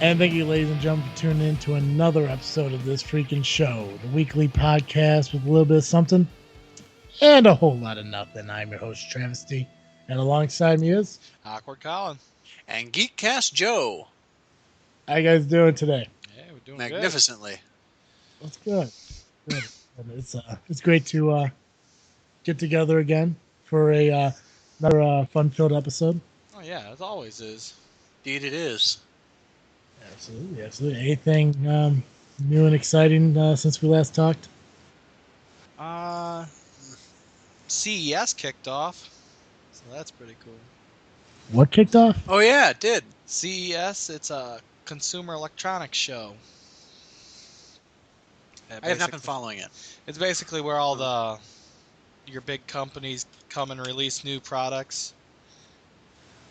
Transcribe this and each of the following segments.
And thank you, ladies and gentlemen, for tuning in to another episode of this freaking show, the weekly podcast with a little bit of something and a whole lot of nothing. I'm your host, Travesty, and alongside me is Awkward Colin. And Geekcast Joe. how you guys doing today? Yeah, we're doing Magnificently. That's good. Good. It's great to get together again for another fun-filled episode. good. Oh yeah, it always is. Indeed it is. Absolutely, absolutely. Anything new and exciting since we last talked? CES kicked off, so that's pretty cool. What kicked off? Oh yeah, it did. CES, it's a consumer electronics show. I have not been following it. It's basically where all your big companies come and release new products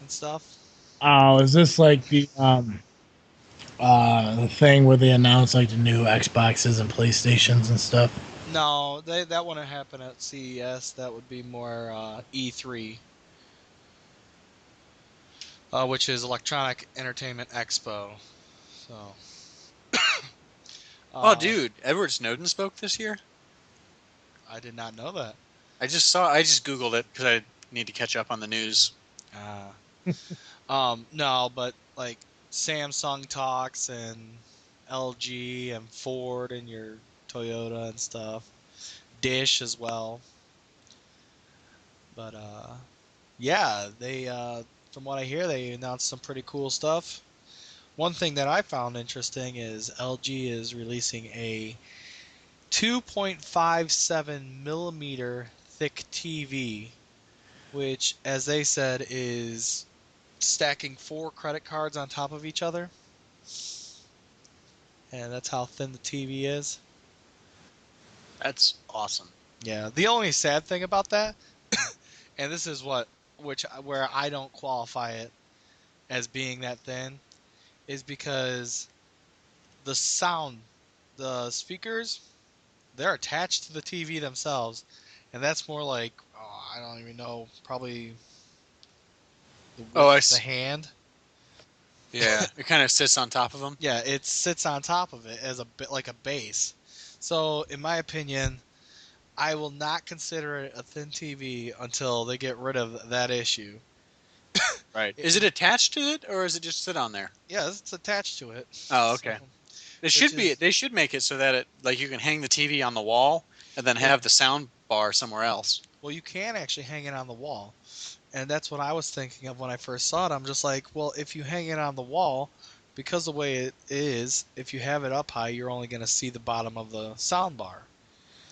and stuff. Oh, is this like the thing where they announce like the new Xboxes and PlayStations and stuff? No, that wouldn't happen at CES. That would be more E3, which is Electronic Entertainment Expo. So. Oh, dude, Edward Snowden spoke this year? I did not know that. I just Googled it because I need to catch up on the news. No, but like Samsung talks and LG and Ford and your Toyota and stuff. Dish as well. But yeah, they from what I hear, they announced some pretty cool stuff. One thing that I found interesting is LG is releasing a 2.57 millimeter thick TV, which, as they said, is stacking 4 credit cards on top of each other. And that's how thin the TV is. That's awesome. Yeah, the only sad thing about that, and this is where I don't qualify it as being that thin, is because the speakers, they're attached to the TV themselves, and that's more like, I don't even know, probably the width of the hand. Yeah, it kind of sits on top of them. Yeah, it sits on top of it as a bit like a base. So, in my opinion, I will not consider it a thin TV until they get rid of that issue. Right. Is it attached to it, or is it just sit on there? Yeah, it's attached to it. Oh, okay. So, They should make it so that it you can hang the TV on the wall and then have the sound bar somewhere else. Well, you can actually hang it on the wall. And that's what I was thinking of when I first saw it. I'm just like, well, if you hang it on the wall, because the way it is, if you have it up high, you're only going to see the bottom of the sound bar.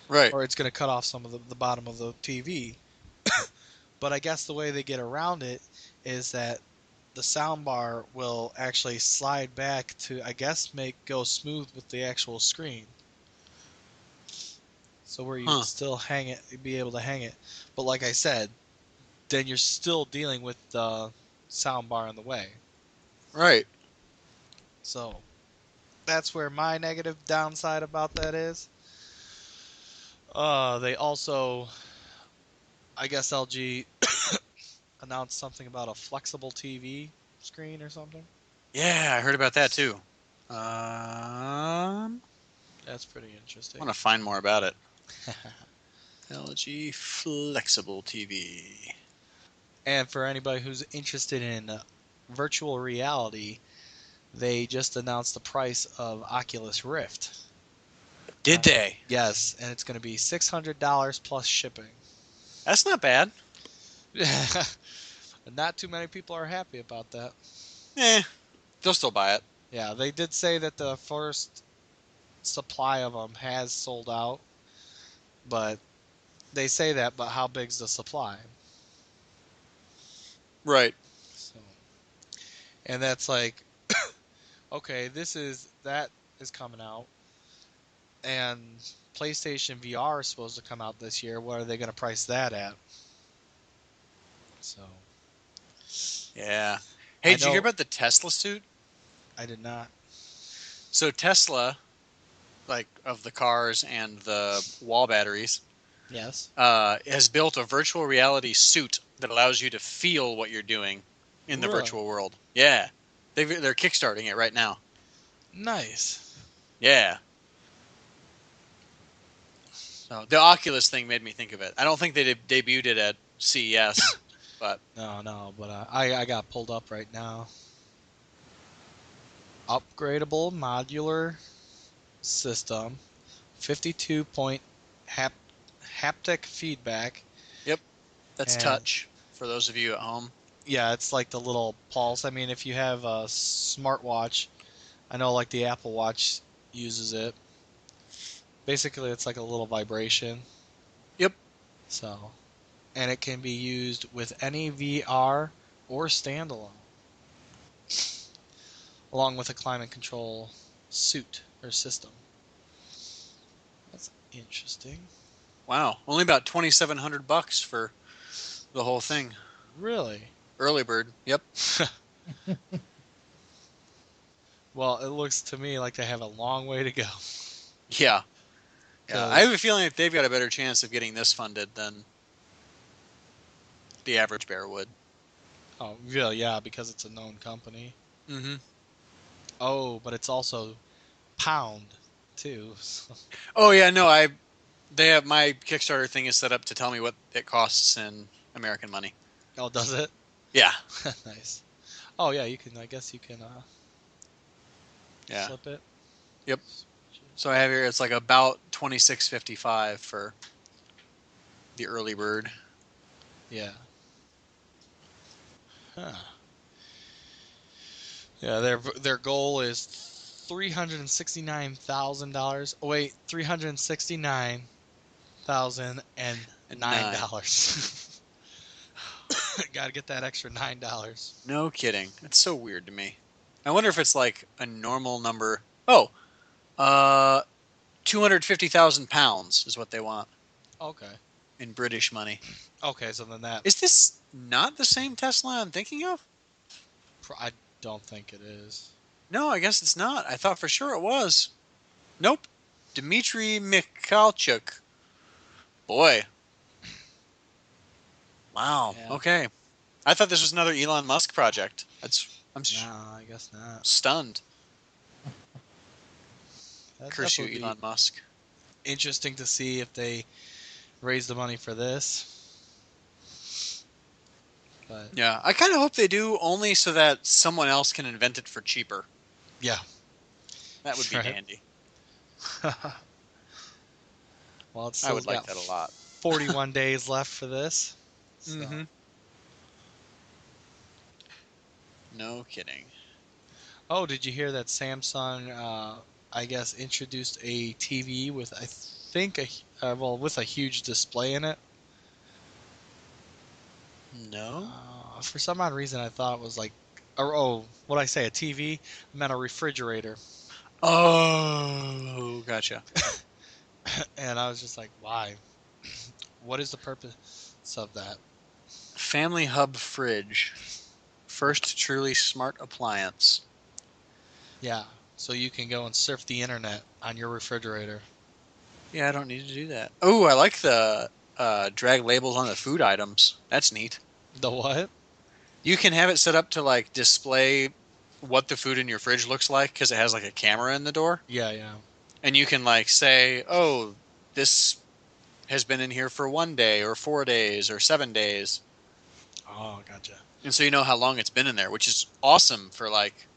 Right. Or it's going to cut off some of the bottom of the TV. But I guess the way they get around it is that the sound bar will actually slide back to, I guess, go smooth with the actual screen. So where you can still be able to hang it. But like I said, then you're still dealing with the sound bar in the way. Right. So that's where my negative downside about that is. They also, I guess LG announced something about a flexible TV screen or something. Yeah, I heard about that too. That's pretty interesting. I want to find more about it. LG Flexible TV. And for anybody who's interested in virtual reality, they just announced the price of Oculus Rift. Did they? Yes, and it's going to be $600 plus shipping. That's not bad. Not too many people are happy about that. They'll still buy it. Yeah, they did say that the first supply of them has sold out, but they say that, but how big's the supply? Right. So, and that's like, okay, that is coming out, and PlayStation VR is supposed to come out this year. What are they going to price that at? So, yeah. Hey, did you hear about the Tesla suit? I did not. So Tesla, of the cars and the wall batteries, yes, has built a virtual reality suit that allows you to feel what you're doing in the virtual world. Yeah. They're kickstarting it right now. Nice. Yeah. So the Oculus thing made me think of it. I don't think they debuted it at CES, but No, but I got pulled up right now. Upgradable modular system, 52-point haptic feedback, yep, that's and touch for those of you at home. yeah, it's like the little pulse. I mean, if you have a smartwatch, I know like the Apple Watch uses it. Basically, it's like a little vibration. Yep. So, and it can be used with any VR or standalone, along with a climate control suit or system. That's interesting. Wow, only about $2,700 for the whole thing. Really? Early bird. Yep. Well, it looks to me like they have a long way to go. Yeah. Yeah. I 'Cause- have a feeling that they've got a better chance of getting this funded than the average bear would. Oh, yeah, because it's a known company. Mm-hmm. Oh, but it's also pound too. So. Oh yeah, no, they have my Kickstarter thing is set up to tell me what it costs in American money. Oh, does it? Yeah. Nice. Oh yeah, you can. I guess you can Yeah. flip it. Yep. So I have here it's like about $26.55 for the early bird. Yeah. Huh. Yeah, their goal is $369,000. Oh wait, $9. $369,009. Got to get that extra $9. No kidding. It's so weird to me. I wonder if it's like a normal number. Oh, 250,000 pounds is what they want Okay. in British money. Okay, so then that Is this not the same Tesla I'm thinking of? I don't think it is. No, I guess it's not. I thought for sure it was. Nope. Dmitry Mikhalchuk. Boy. Wow. Yeah. Okay. I thought this was another Elon Musk project. I'm Nah, I guess not. stunned. That Curse you, would be Elon Musk. interesting to see if they raise the money for this. But Yeah, I kind of hope they do, only so that someone else can invent it for cheaper. yeah, That would be Right. dandy. well, it's I still would like got that a lot. 41 days left for this. So. Mm-hmm. No kidding. Oh, did you hear that Samsung? I guess introduced a TV with I think with a huge display in it. No? For some odd reason, I thought it was like, what I say, a TV? I meant a refrigerator, Oh, gotcha. and I was just like, why? What is the purpose of that? Family Hub Fridge. First truly smart appliance. Yeah, so you can go and surf the internet on your refrigerator. Yeah, I don't need to do that. Oh, I like the drag labels on the food items. That's neat. The what? You can have it set up to like display what the food in your fridge looks like because it has like a camera in the door. Yeah. And you can like say, oh, this has been in here for 1 day or 4 days or 7 days. Oh, gotcha. And so you know how long it's been in there, which is awesome for like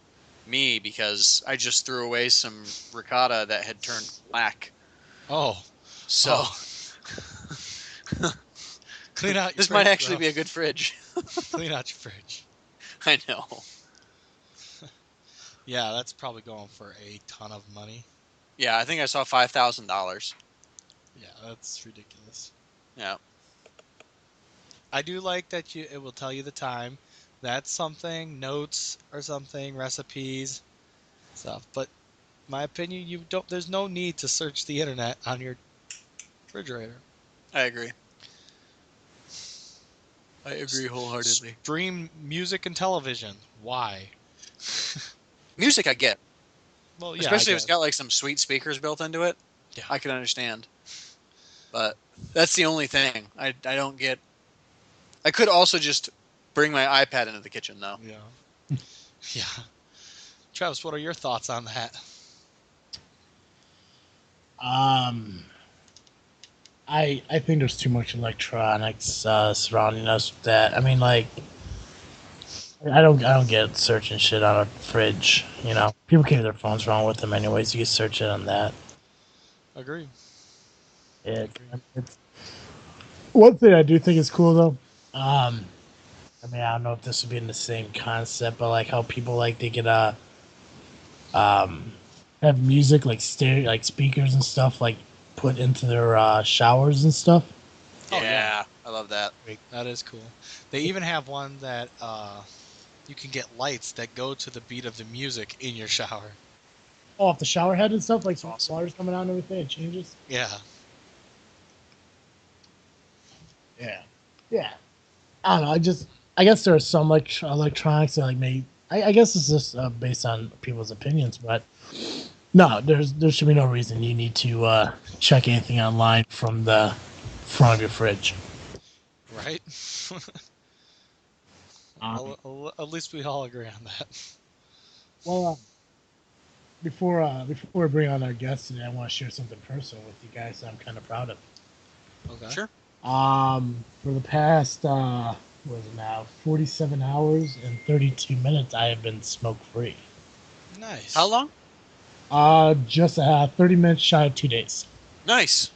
me because I just threw away some ricotta that had turned black. Oh, So clean out your this fridge, might actually bro. be a good fridge. Clean out your fridge. I know. Yeah, that's probably going for a ton of money. Yeah, I think I saw $5,000. Yeah, that's ridiculous. Yeah. I do like that it will tell you the time. That's something, notes or something, recipes, stuff. But my opinion, there's no need to search the internet on your refrigerator. I agree. I agree wholeheartedly. Stream music and television. Why? Music I get. Well, yeah, Especially I if it's guess. got like some sweet speakers built into it. Yeah. I can understand. But that's the only thing. I don't get. I could also just bring my iPad into the kitchen though. Yeah. Yeah. Travis, what are your thoughts on that? I think there's too much electronics surrounding us with that. I mean, like, I don't get searching shit on a fridge. You know, people carry their phones around with them anyways. You can search it on that. Agree. It's one thing I do think is cool though. I mean, I don't know if this would be in the same concept, but like how people like they get um have music like stereo like speakers and stuff like put into their showers and stuff. Oh, yeah. Yeah, I love that. That is cool. They even have one that you can get lights that go to the beat of the music in your shower. Oh, off the shower head and stuff, like That's awesome. water's coming out and everything, it changes. Yeah. Yeah. Yeah. I don't know. I guess there are some like electronics that like may. I guess it's just based on people's opinions, but no, there should be no reason you need to check anything online from the front of your fridge. Right? At least we all agree on that. Well, before we bring on our guest today, I want to share something personal with you guys that I'm kind of proud of. Okay. Sure. For the past what is it now, 47 hours and 32 minutes, I have been smoke free. Nice. How long? Just 30 minutes shy of 2 days. Nice.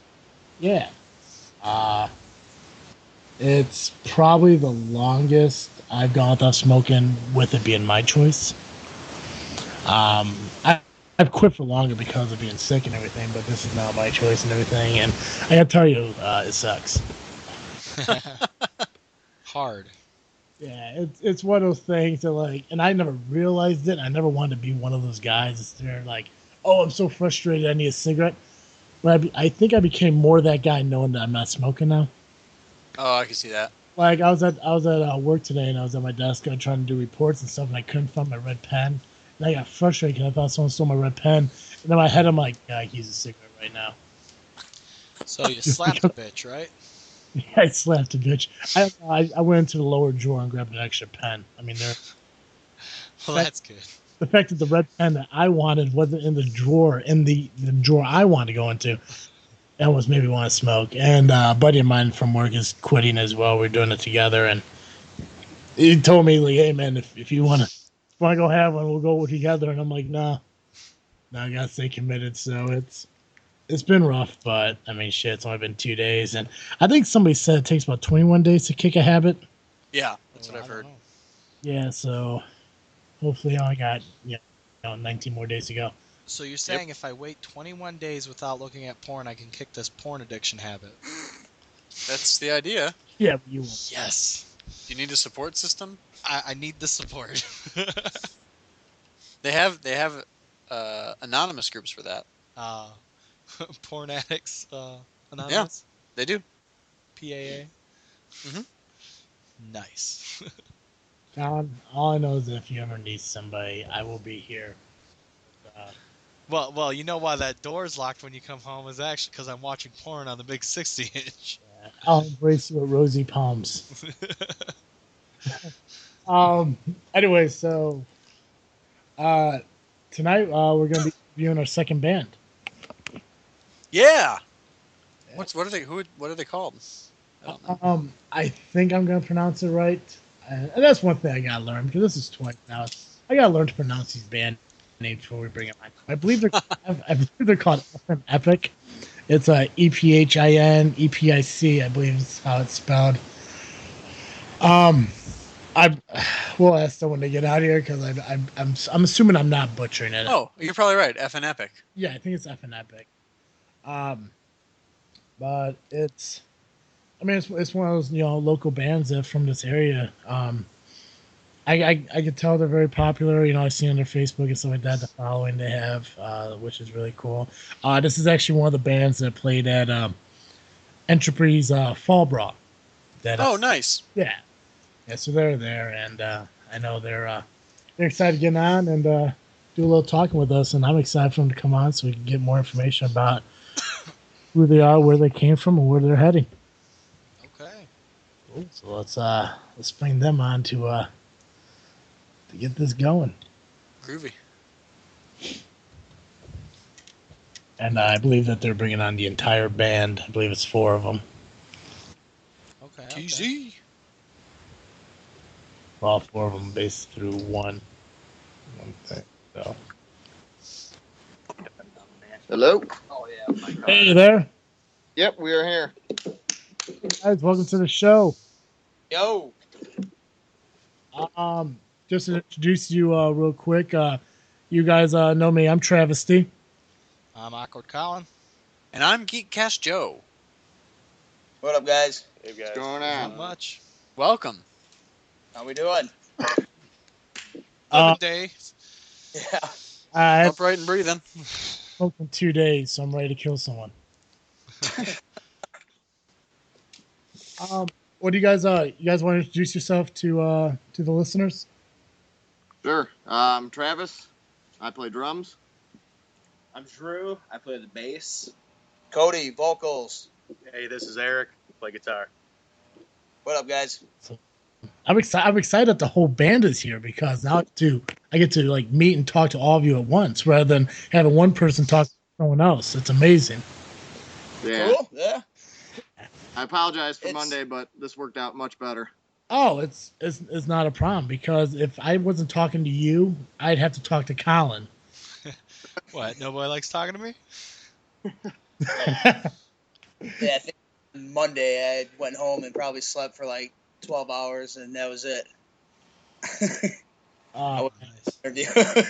Yeah. It's probably the longest I've gone without smoking, with it being my choice. I've quit for longer because of being sick and everything, but this is now my choice and everything. And I gotta tell you, it sucks. Hard. Yeah, it's one of those things that like, and I never realized it. I never wanted to be one of those guys that's there like, oh, I'm so frustrated, I need a cigarette. But I think I became more that guy knowing that I'm not smoking now. Oh, I can see that. Like I was at work today and I was at my desk trying to do reports and stuff, and I couldn't find my red pen. And I got frustrated because I thought someone stole my red pen. And in my head, I'm like, yeah, I can use a cigarette right now. So you slapped the bitch, right? Yeah, I slapped a bitch. I went into the lower drawer and grabbed an extra pen. I mean, Well, that's good. the fact that the red pen that I wanted wasn't in the drawer, the drawer I wanted to go into, that was maybe want to smoke. And a buddy of mine from work is quitting as well. We're doing it together, and he told me like, "Hey man, if you want to go have one, we'll go together." And I'm like, "Nah, I gotta stay committed." So it's been rough, but I mean, shit, it's only been 2 days, and I think somebody said it takes about 21 days to kick a habit. Yeah, that's what Well, I've I don't heard. know. Yeah, so hopefully I got 19 more days to go. So you're saying if I wait 21 days without looking at porn, I can kick this porn addiction habit? That's the idea. Yeah, you will. Yes. Do you need a support system? I need the support. They have anonymous groups for that. Porn Addicts Anonymous? They do. PAA? Mhm. Nice. John, all I know is that if you ever need somebody, I will be here. Well, you know why that door's locked when you come home is actually because I'm watching porn on the big 60-inch. I'll embrace you with rosy palms. Anyway, so tonight we're gonna be reviewing our second band. Yeah. What are they? What are they called? I don't know. I think I'm gonna pronounce it right, and that's one thing I gotta learn because this is twice now. I gotta learn to pronounce these band names before we bring them on. I believe they're called Ephinepic. It's Ephinepic. I believe is how it's spelled. We'll ask someone to get out of here because I'm assuming I'm not butchering it. Oh, you're probably right. Ephinepic. Yeah, I think it's Ephinepic. But it's one of those local bands that from this area. I could tell they're very popular. I see on their Facebook and stuff like that the following they have, which is really cool. This is actually one of the bands that played at Entropy's Fall Brawl. Oh, nice. Yeah. So they're there, and I know they're excited to get on and do a little talking with us, and I'm excited for them to come on so we can get more information about who they are, where they came from, and where they're heading. Okay. Cool. So let's bring them on to get this going. Groovy. And I believe that they're bringing on the entire band. I believe it's 4 of them. Okay. TZ. All 4 of them based through one thing. So, Hello? hey there, Yep, we are here. guys. Welcome to the show. Yo! Just to introduce you real quick. You guys know me. I'm Travesty. I'm Awkward Colin. And I'm Geekcast Joe. What up, guys? Hey guys. What's going Not on? much. Welcome. How we doing? Living days. Yeah. I haven't Upright and breathing. smoked in 2 days, so I'm ready to kill someone. What do you guys? You guys want to introduce yourself to the listeners? Sure. I'm Travis. I play drums. I'm Drew. I play the bass. Cody, vocals. Hey, this is Eric. Play guitar. What up, guys? I'm excited. I'm excited that the whole band is here because now I get to like meet and talk to all of you at once rather than having one person talk to someone else. It's amazing. Yeah. Cool. Yeah. I apologize for It's- Monday, but this worked out much better. Oh, it's not a problem because if I wasn't talking to you, I'd have to talk to Colin. What? Nobody likes talking to me? Yeah. I think on Monday I went home and probably slept for like 12 hours, and that was it. Uh, Nice. Interview.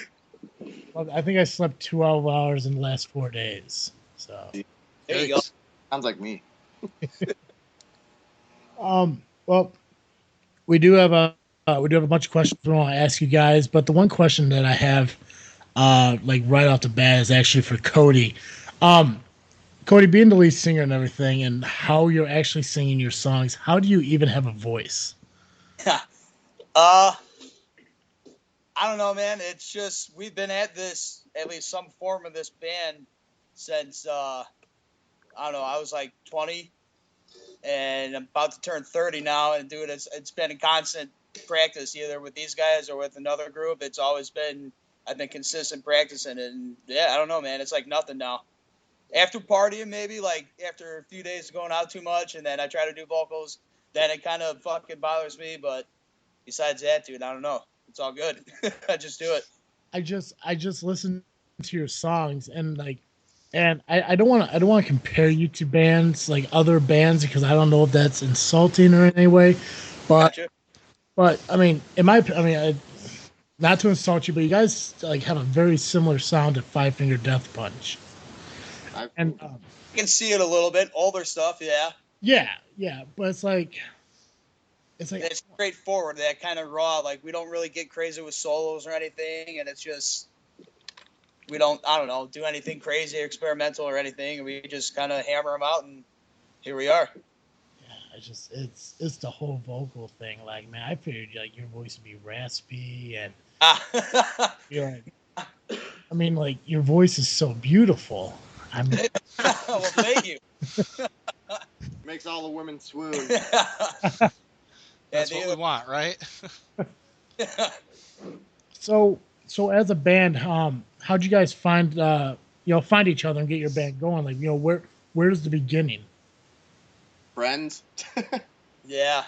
well, I think I slept 12 hours in the last 4 days. So, There you go. Sounds like me. well, we do have a bunch of questions we want to ask you guys, but the one question that I have, like right off the bat, is actually for Cody. Cody, being the lead singer and everything, and how you're actually singing your songs, how do you even have a voice? I don't know, man. It's just we've been at this, at least some form of this band, since I don't know. I was like 20, and I'm about to turn 30 now. And dude, it's been a constant practice, either with these guys or with another group. It's always been I've been consistent practicing, and yeah, I don't know, man. It's like nothing now. After partying, maybe like after a few days of going out too much, and then I try to do vocals, then it kind of fucking bothers me. But besides that, dude, I don't know. It's all good. I just do it. I just listen to your songs and like, and I don't want to compare you to bands like other bands because I don't know if that's insulting or in any way, but Gotcha. I mean, not to insult you, but you guys like have a very similar sound to Five Finger Death Punch. And I can see it a little bit. Older stuff, yeah. yeah, but it's like It's straightforward, that kind of raw. Like we don't really get crazy with solos or anything, and it's just we don't. I don't know, do anything crazy or experimental or anything. We just kind of hammer them out, and here we are. yeah, it's the whole vocal thing. Like, man, I figured like your voice would be raspy and you're. I mean, like your voice is so beautiful. I mean, Well, thank you. Makes all the women swoon. That's what we want, right? so as a band, how'd you guys find find each other and get your band going? Like, where's the beginning? Friends. Yeah.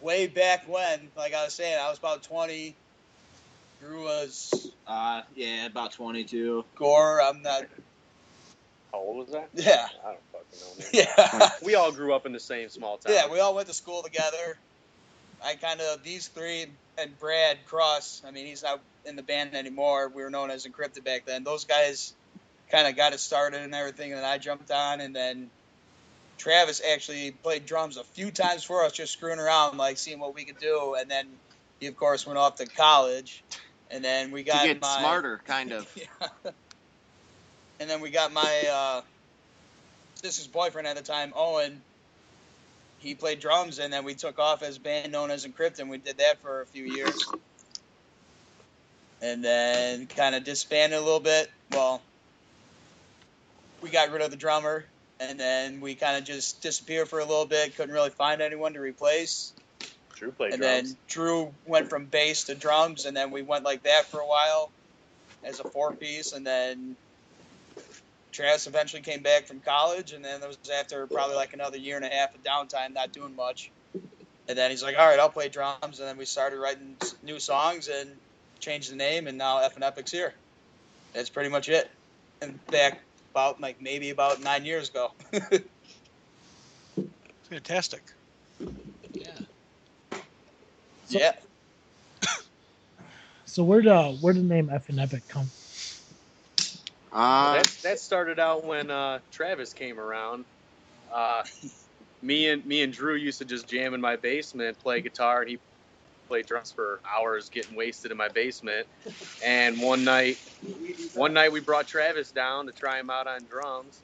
Way back when, like I was saying, I was about 20. Drew was about 22. Gore. I'm not. How old was that? Yeah. I don't fucking know, man. Yeah. We all grew up in the same small town. Yeah, we all went to school together. These three and Brad Cross, I mean, he's not in the band anymore. We were known as Encrypted back then. Those guys kind of got it started and everything, and then I jumped on, and then Travis actually played drums a few times for us, just screwing around, like seeing what we could do, and then he, of course, went off to college, and then we got to get smarter, kind of. Yeah. And then we got my sister's boyfriend at the time, Owen. He played drums, and then we took off as a band known as Encrypt, and we did that for a few years. And then kind of disbanded a little bit. Well, we got rid of the drummer, and then we kind of just disappeared for a little bit. Couldn't really find anyone to replace. Drew played And drums. then Drew went from bass to drums, and then we went like that for a while as a 4-piece, and then Travis eventually came back from college, and then it was after probably like another year and a half of downtime, not doing much. And then he's like, all right, I'll play drums. And then we started writing new songs and changed the name, and now Ephinepic's here. That's pretty much it. And back about maybe about 9 years ago. Fantastic. Yeah. So- Yeah. So where the name Ephinepic come? That started out when Travis came around. Me and Drew used to just jam in my basement, play guitar, and he played drums for hours, getting wasted in my basement. And one night we brought Travis down to try him out on drums,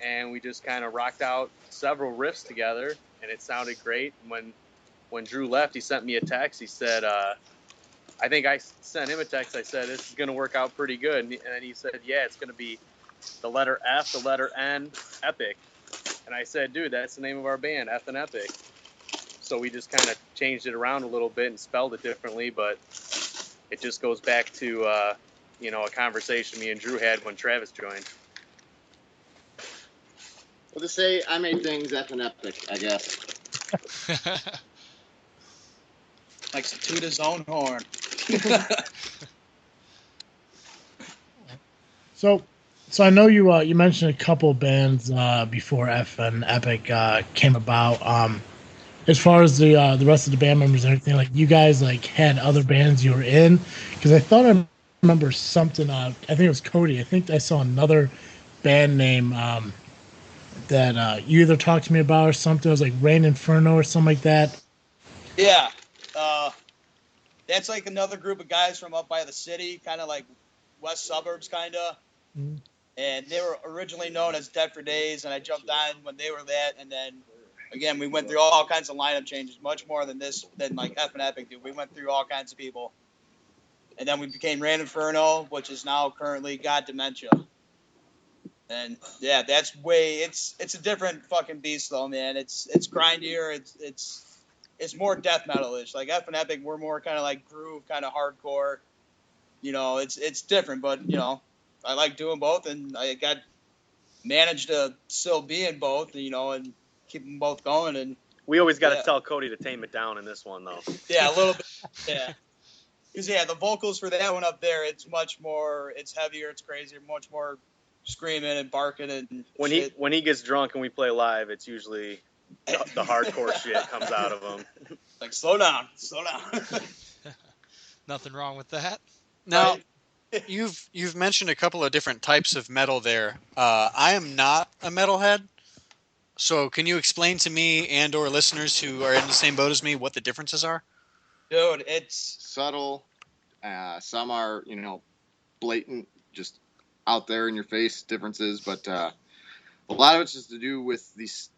and we just kind of rocked out several riffs together, and it sounded great. When Drew left, he sent me a text. He said, I think I sent him a text. I said, this is going to work out pretty good. And then he said, yeah, it's going to be the letter F, the letter N, Epic. And I said, dude, that's the name of our band, Ephinepic. So we just kind of changed it around a little bit and spelled it differently, but it just goes back to, a conversation me and Drew had when Travis joined. Well, to say I made things Ephinepic, I guess. Likes to toot his own horn. So I know you mentioned a couple bands before Ephinepic came about. As far as the rest of the band members and everything, like you guys like had other bands you were in, because I thought I remember something. I think it was Cody. I think I saw another band name that you either talked to me about or something. It was like Rain Inferno or something like that. Yeah. That's like another group of guys from up by the city, kind of like west suburbs, kind of. Mhm. And they were originally known as Dead for Days, and I jumped on when they were that. And then, again, we went through all kinds of lineup changes, much more than like Ephinepic did. We went through all kinds of people. And then we became Rain Inferno, which is now currently God Dementia. And yeah, it's a different fucking beast though, man. It's grindier. It's more death metal-ish. Like Ephinepic, we're more kind of like groove, kind of hardcore. It's different, but I like doing both, and I managed to still be in both, and keep them both going. And We always got to tell Cody to tame it down in this one, though. yeah, a little bit, yeah. Because the vocals for that one up there, it's much more, it's heavier, it's crazier, much more screaming and barking and When shit. when he gets drunk and we play live, it's usually the hardcore shit comes out of him. Like slow down. Nothing wrong with that. Now, Right? you've mentioned a couple of different types of metal there. I am not a metalhead, so can you explain to me and or listeners who are in the same boat as me what the differences are? Dude, it's Subtle. Some are, blatant, just out there in your face differences. But a lot of it's just to do with these.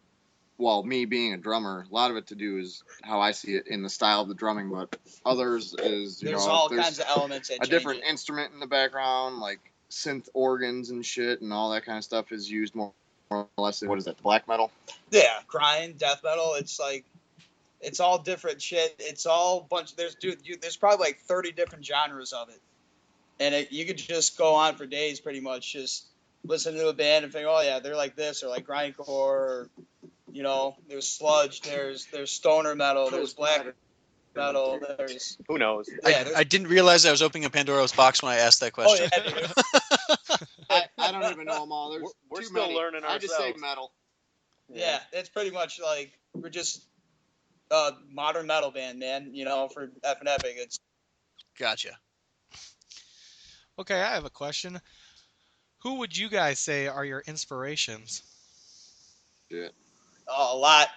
Well, me being a drummer, a lot of it to do is how I see it in the style of the drumming. But others is, there's all kinds of elements that a change different it. instrument in the background, like synth organs and shit, and all that kind of stuff is used more or less. What is that? Black metal. Yeah, grind, death metal. It's like, it's all different shit. It's all bunch. There's probably like 30 different genres of it, and you could just go on for days, pretty much, just listen to a band and think, oh yeah, they're like this, or like grindcore, or there's sludge, there's stoner metal, there's black metal, there's Who knows? I didn't realize I was opening a Pandora's box when I asked that question. Oh yeah, dude. I don't even know them all. There's We're too still many. learning I just say ourselves. metal. Yeah, it's pretty much like we're just modern metal band, man. For Ephinepic, it's Gotcha. Okay, I have a question. Who would you guys say are your inspirations? a lot.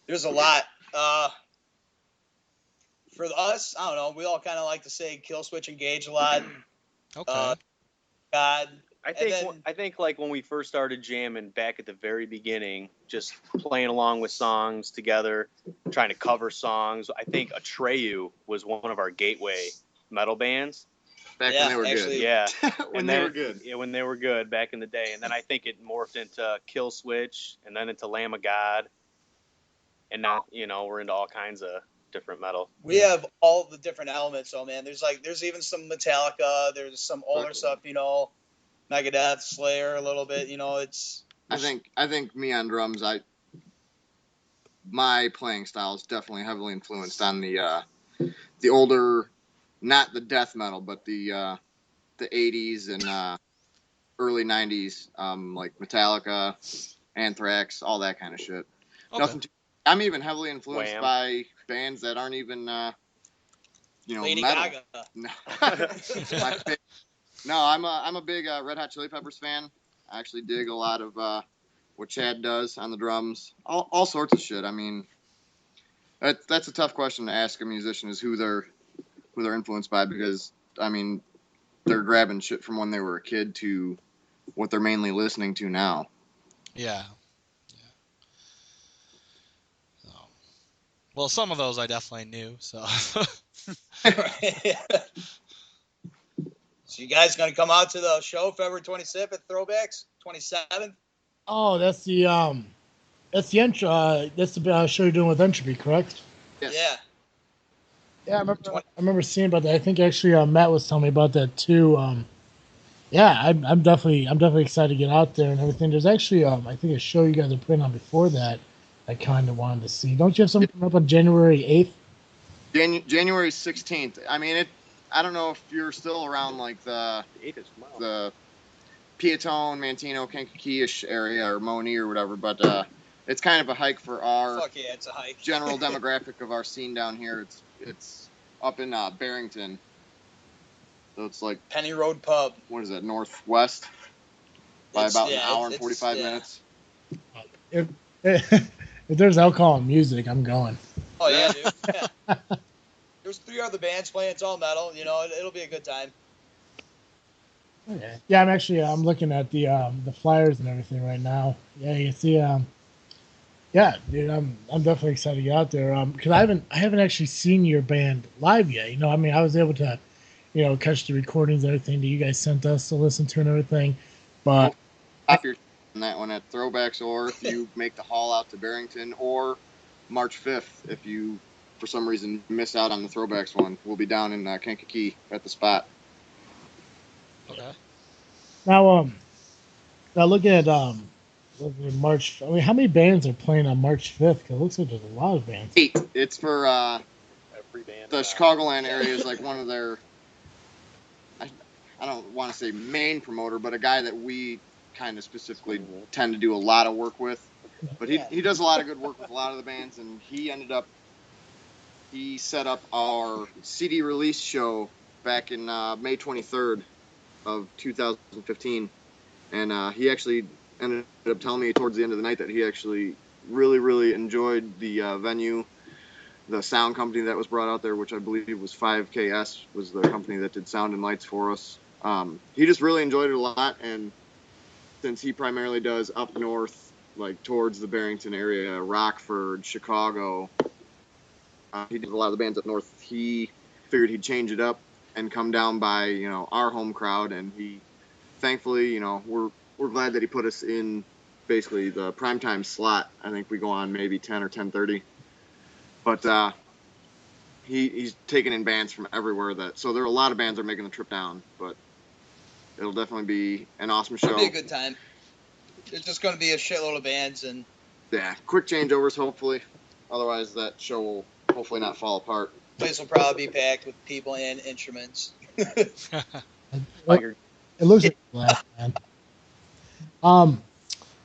There's a lot. For us, I don't know. We all kind of like to say Kill Switch Engage a lot. Okay. God. I think like when we first started jamming back at the very beginning, just playing along with songs together, trying to cover songs. I think Atreyu was one of our gateway metal bands. Back Yeah, when they were actually- good. Yeah, When And they then- were good. Yeah, when they were good back in the day, and then I think it morphed into Kill Switch, and then into Lamb of God, and now we're into all kinds of different metal. We have all the different elements, though, man. There's even some Metallica. There's some older stuff, Megadeth, Slayer, a little bit. You know, it's. I think me on drums, my playing style is definitely heavily influenced on the older, not the death metal, but the 80s and early 90s, like Metallica, Anthrax, all that kind of shit. Okay. Nothing too. I'm even heavily influenced Wham. by bands that aren't even Lady metal. Gaga. No, no, I'm a big Red Hot Chili Peppers fan. I actually dig a lot of what Chad does on the drums, all sorts of shit. I mean, that's a tough question to ask a musician, is who they're influenced by, because I mean, they're grabbing shit from when they were a kid to what they're mainly listening to now. Yeah. So, well, some of those I definitely knew. So. So you guys gonna come out to the show February 27th at Throwbacks? 27th? Oh, that's the that's the show you're doing with Entropy, correct? Yes. Yeah. Yeah, I remember seeing about that. I think actually Matt was telling me about that too. Yeah, I'm definitely excited to get out there and everything. There's actually I think a show you guys are putting on before that I kind of wanted to see. Don't you have something coming up on January 8th? January 16th. I mean, I don't know if you're still around like the 8th is tomorrow. the Piatone, Mantino, Kankakee-ish area, or Moni or whatever, but it's kind of a hike for our Fuck yeah, it's a hike. general demographic of our scene down here. It's up in Barrington, so it's like, Penny Road Pub. what is it, northwest by about an hour and it's- 45 yeah. minutes. If there's alcohol and music, I'm going. Oh yeah, dude. Yeah. There's 3 other bands playing. It's all metal. You know, it'll be a good time. Okay. Yeah, I'm looking at the flyers and everything right now. Yeah, you can see yeah, dude, I'm definitely excited to get out there. Because I haven't actually seen your band live yet. You know, I mean, I was able to, catch the recordings and everything that you guys sent us to listen to and everything. But Off your on that one at Throwbacks, or if you make the haul out to Barrington, or March 5th, if you for some reason miss out on the Throwbacks one, we'll be down in Kankakee at the spot. Okay. now looking at March. I mean, how many bands are playing on March 5th? Because it looks like there's a lot of bands. 8. It's for Every band. the Chicagoland area is like one of their, I don't want to say main promoter, but a guy that we kind of specifically tend to do a lot of work with. But he does a lot of good work with a lot of the bands, and he set up our CD release show back in May 23rd of 2015, and he actually ended up telling me towards the end of the night that he actually really, really enjoyed the venue, the sound company that was brought out there, which I believe was 5KS, was the company that did sound and lights for us. He just really enjoyed it a lot, and since he primarily does up north, like towards the Barrington area, Rockford, Chicago, he did a lot of the bands up north. He figured he'd change it up and come down by our home crowd, and he thankfully we're glad that he put us in basically the primetime slot. I think we go on maybe 10 or 10:30, but he's taking in bands from everywhere. So there are a lot of bands that are making the trip down, but it'll definitely be an awesome show. It'll be a good time. There's just going to be a shitload of bands, and Yeah, quick changeovers hopefully. Otherwise that show will hopefully not fall apart. place will probably be packed with people and instruments. It looks like a blast, man.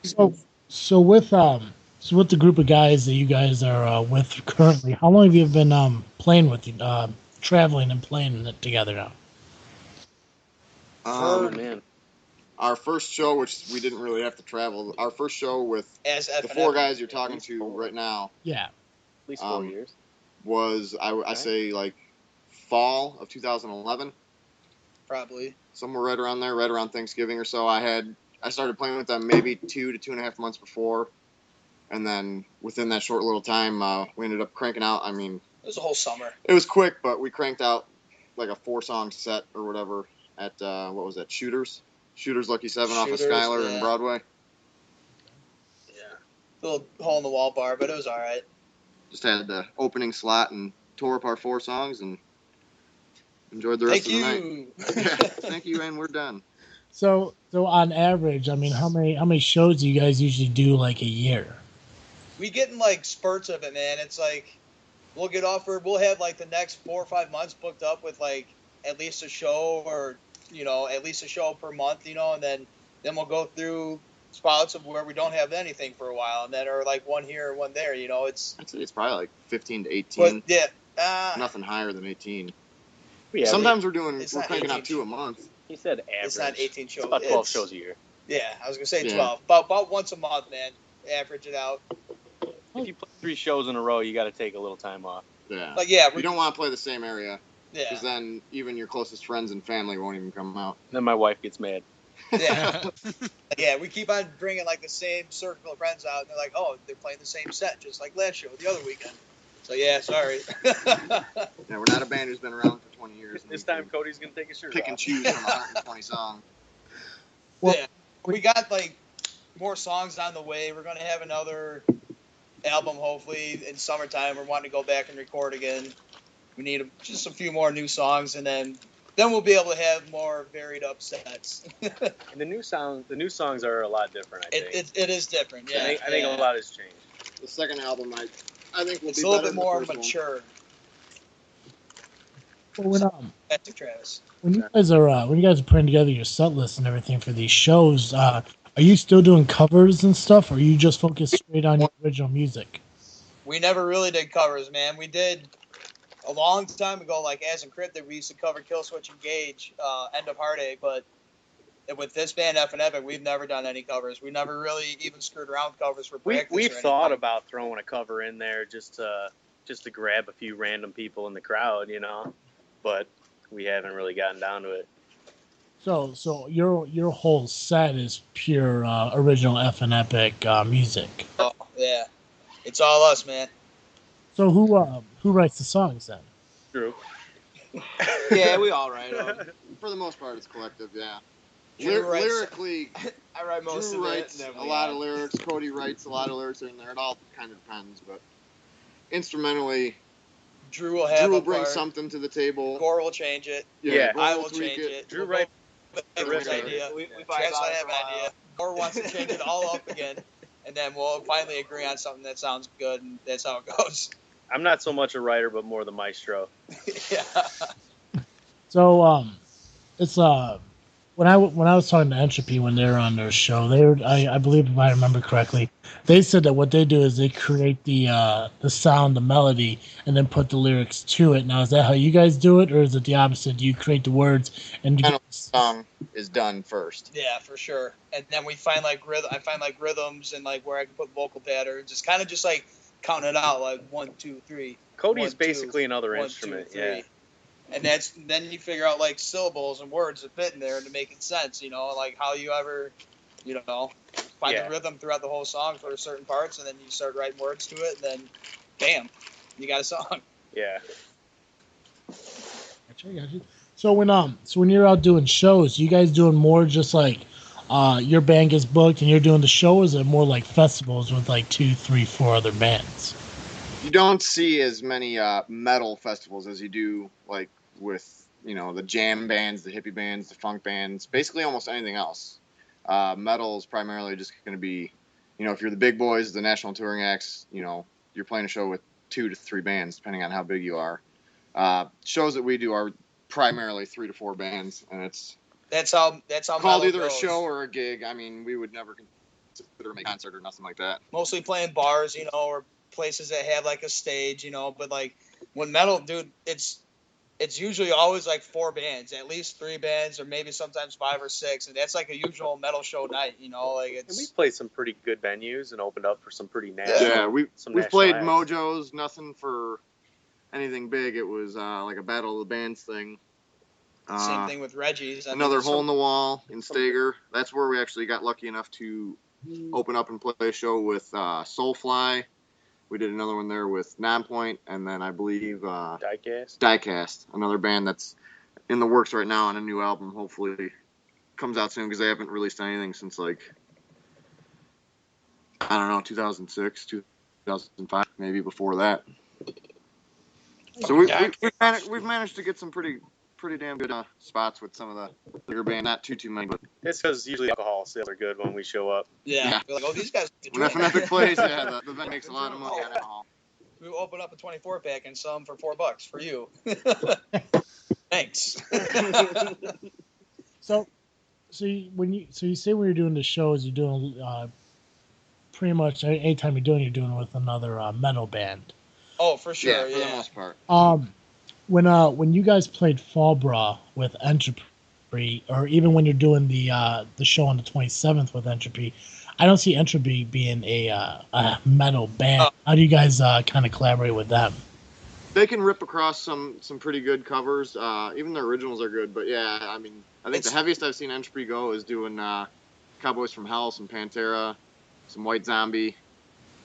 So with the group of guys that you guys are with currently, how long have you been playing with traveling and playing it together now? Oh man. Our first show, which we didn't really have to travel, our first show with As the Ephinepic. 4 guys you're talking to right now Yeah. At least 4 years. was, I say, like fall of 2011. Probably. Somewhere right around there, right around Thanksgiving or so. I started playing with them maybe 2 to 2.5 months before, and then within that short little time, we ended up cranking out. I mean, It was a whole summer. it was quick, but we cranked out like a 4-song set or whatever at what was that? Shooters Lucky 7 off of Shooters, Schuyler yeah. and Broadway. Yeah. Little hole in the wall bar, but it was all right. Just had the opening slot and tore up our 4 songs and enjoyed the rest Thank of the night. you. Yeah, thank you, and we're done. So on average, I mean, how many shows do you guys usually do like a year? We get in like spurts of it, man. It's like we'll get offered. We'll have like the next 4 or 5 months booked up with like at least a show, or at least a show per month, and then we'll go through spots of where we don't have anything for a while, and then or like one here or one there. It's I'd say it's probably like 15 to 18. but yeah, Nothing higher than 18. Yeah, Sometimes it's we're not cranking 18. out 2 a month. he said average. It's not 18 shows. It's about 12 shows a year. Yeah, I was gonna say Yeah. 12. About once a month, man. Average it out. If you play 3 shows in a row, you got to take a little time off. Yeah. Like yeah, You don't want to play the same area, yeah, because then even your closest friends and family won't even come out. Then my wife gets mad. yeah, yeah. We keep on bringing like the same circle of friends out, and they're like, oh, they're playing the same set, just like last show, the other weekend. So yeah, sorry. Yeah, we're not a band who's been around for 20 years. This time Cody's gonna take his shirt pick off. and choose from 120 songs. Well- yeah, we got like more songs on the way. We're gonna have another album hopefully in summertime. We're wanting to go back and record again. We need just a few more new songs, and then we'll be able to have more varied up sets. And the new songs are a lot different. I think. It is different. Yeah, I think a lot has changed. The second album, I think will It's be a little better bit than the more first one. mature. Well, Classic Travis. when you guys are putting together your set list and everything for these shows, are you still doing covers and stuff, or are you just focused straight on your original music? We never really did covers, man. We did a long time ago, like As Encrypted, we used to cover Kill Switch Engage, End of Heartache, but with this band, Ephinepic, we've never done any covers. We never really even screwed around with covers for practice. We or thought anything. about throwing a cover in there just to grab a few random people in the crowd, but we haven't really gotten down to it. So your whole set is pure original Ephinepic music. Oh, yeah. It's all us, man. So who writes the songs then? True. Yeah, we all write them. For the most part, it's collective, yeah. Drew writes- Lyrically, I write most Drew of it. writes and then a we lot add. of lyrics. Cody writes a lot of lyrics in there. It all kind of depends, but instrumentally, Drew will have Drew will a bring part. something to the table. Gore will change it. Yeah. Gore I will tweak change it. Drew We'll writes both the have his riff. idea. We Travis fight about will it have for a an while. idea. Gore wants to change it all up again, and then we'll finally agree on something that sounds good, and that's how it goes. I'm not so much a writer, but more the maestro. Yeah. So it's when I was talking to Entropy when they were on their show, I believe if I remember correctly, they said that what they do is they create the sound, the melody, and then put the lyrics to it. Now is that how you guys do it, or is it the opposite? Do you create the words and you Final song is done first. Yeah, for sure. And then we find like I find like rhythms and like where I can put vocal patterns. It's kind of just like counting it out, like 1, 2, 3. Cody's 1, 2, basically another 1, 2, instrument. 3. Yeah. And then you figure out like syllables and words that fit in there to make it sense. Like how you ever, find Yeah. the rhythm throughout the whole song for certain parts, and then you start writing words to it, and then, bam, you got a song. Yeah. Gotcha. So when you're out doing shows, you guys doing more just like your band gets booked and you're doing the show, or is it more like festivals with like 2, 3, 4 other bands? You don't see as many metal festivals as you do like with the jam bands, the hippie bands, the funk bands, basically almost anything else. Metal is primarily just going to be, if you're the big boys, the national touring acts, you're playing a show with 2 to 3 bands depending on how big you are. Shows that we do are primarily 3 to 4 bands, and it's That's how called metal either goes. a show or a gig. I mean, we would never consider a concert or nothing like that. Mostly playing bars, or places that have like a stage, but like when metal, dude, it's usually always like 4 bands, at least 3 bands, or maybe sometimes 5 or 6, and that's like a usual metal show night, like And we it's played some pretty good venues and opened up for some pretty national. Yeah, we've national played acts. Mojos, nothing for anything big. It was like a battle of the bands thing. same thing with Reggie's. I mean, Another there's hole some- in the wall in Stager. That's where we actually got lucky enough to open up and play a show with Soulfly. We did another one there with Nonpoint, and then I believe Diecast, another band that's in the works right now on a new album. Hopefully comes out soon because they haven't released anything since like, I don't know, 2006, 2005, maybe before that. So we've managed to get some pretty pretty damn good spots with some of the bigger band. Not too many, but It's because usually alcohol sales are good when we show up. Yeah. We're like, oh, these guys when Ephinepic plays, yeah, the band makes a lot of money on alcohol. We open up a 24 pack and sell them for $4 for you. Thanks. So you say when you're doing the shows, you're doing pretty much anytime you're doing it with another metal band. Oh, for sure. Yeah, for the most part. When you guys played Fallbra with Entropy, or even when you're doing the show on the 27th with Entropy, I don't see Entropy being a metal band. How do you guys kind of collaborate with them? They can rip across some pretty good covers. Even their originals are good, but yeah, I mean, I think the heaviest I've seen Entropy go is doing Cowboys from Hell, some Pantera, some White Zombie.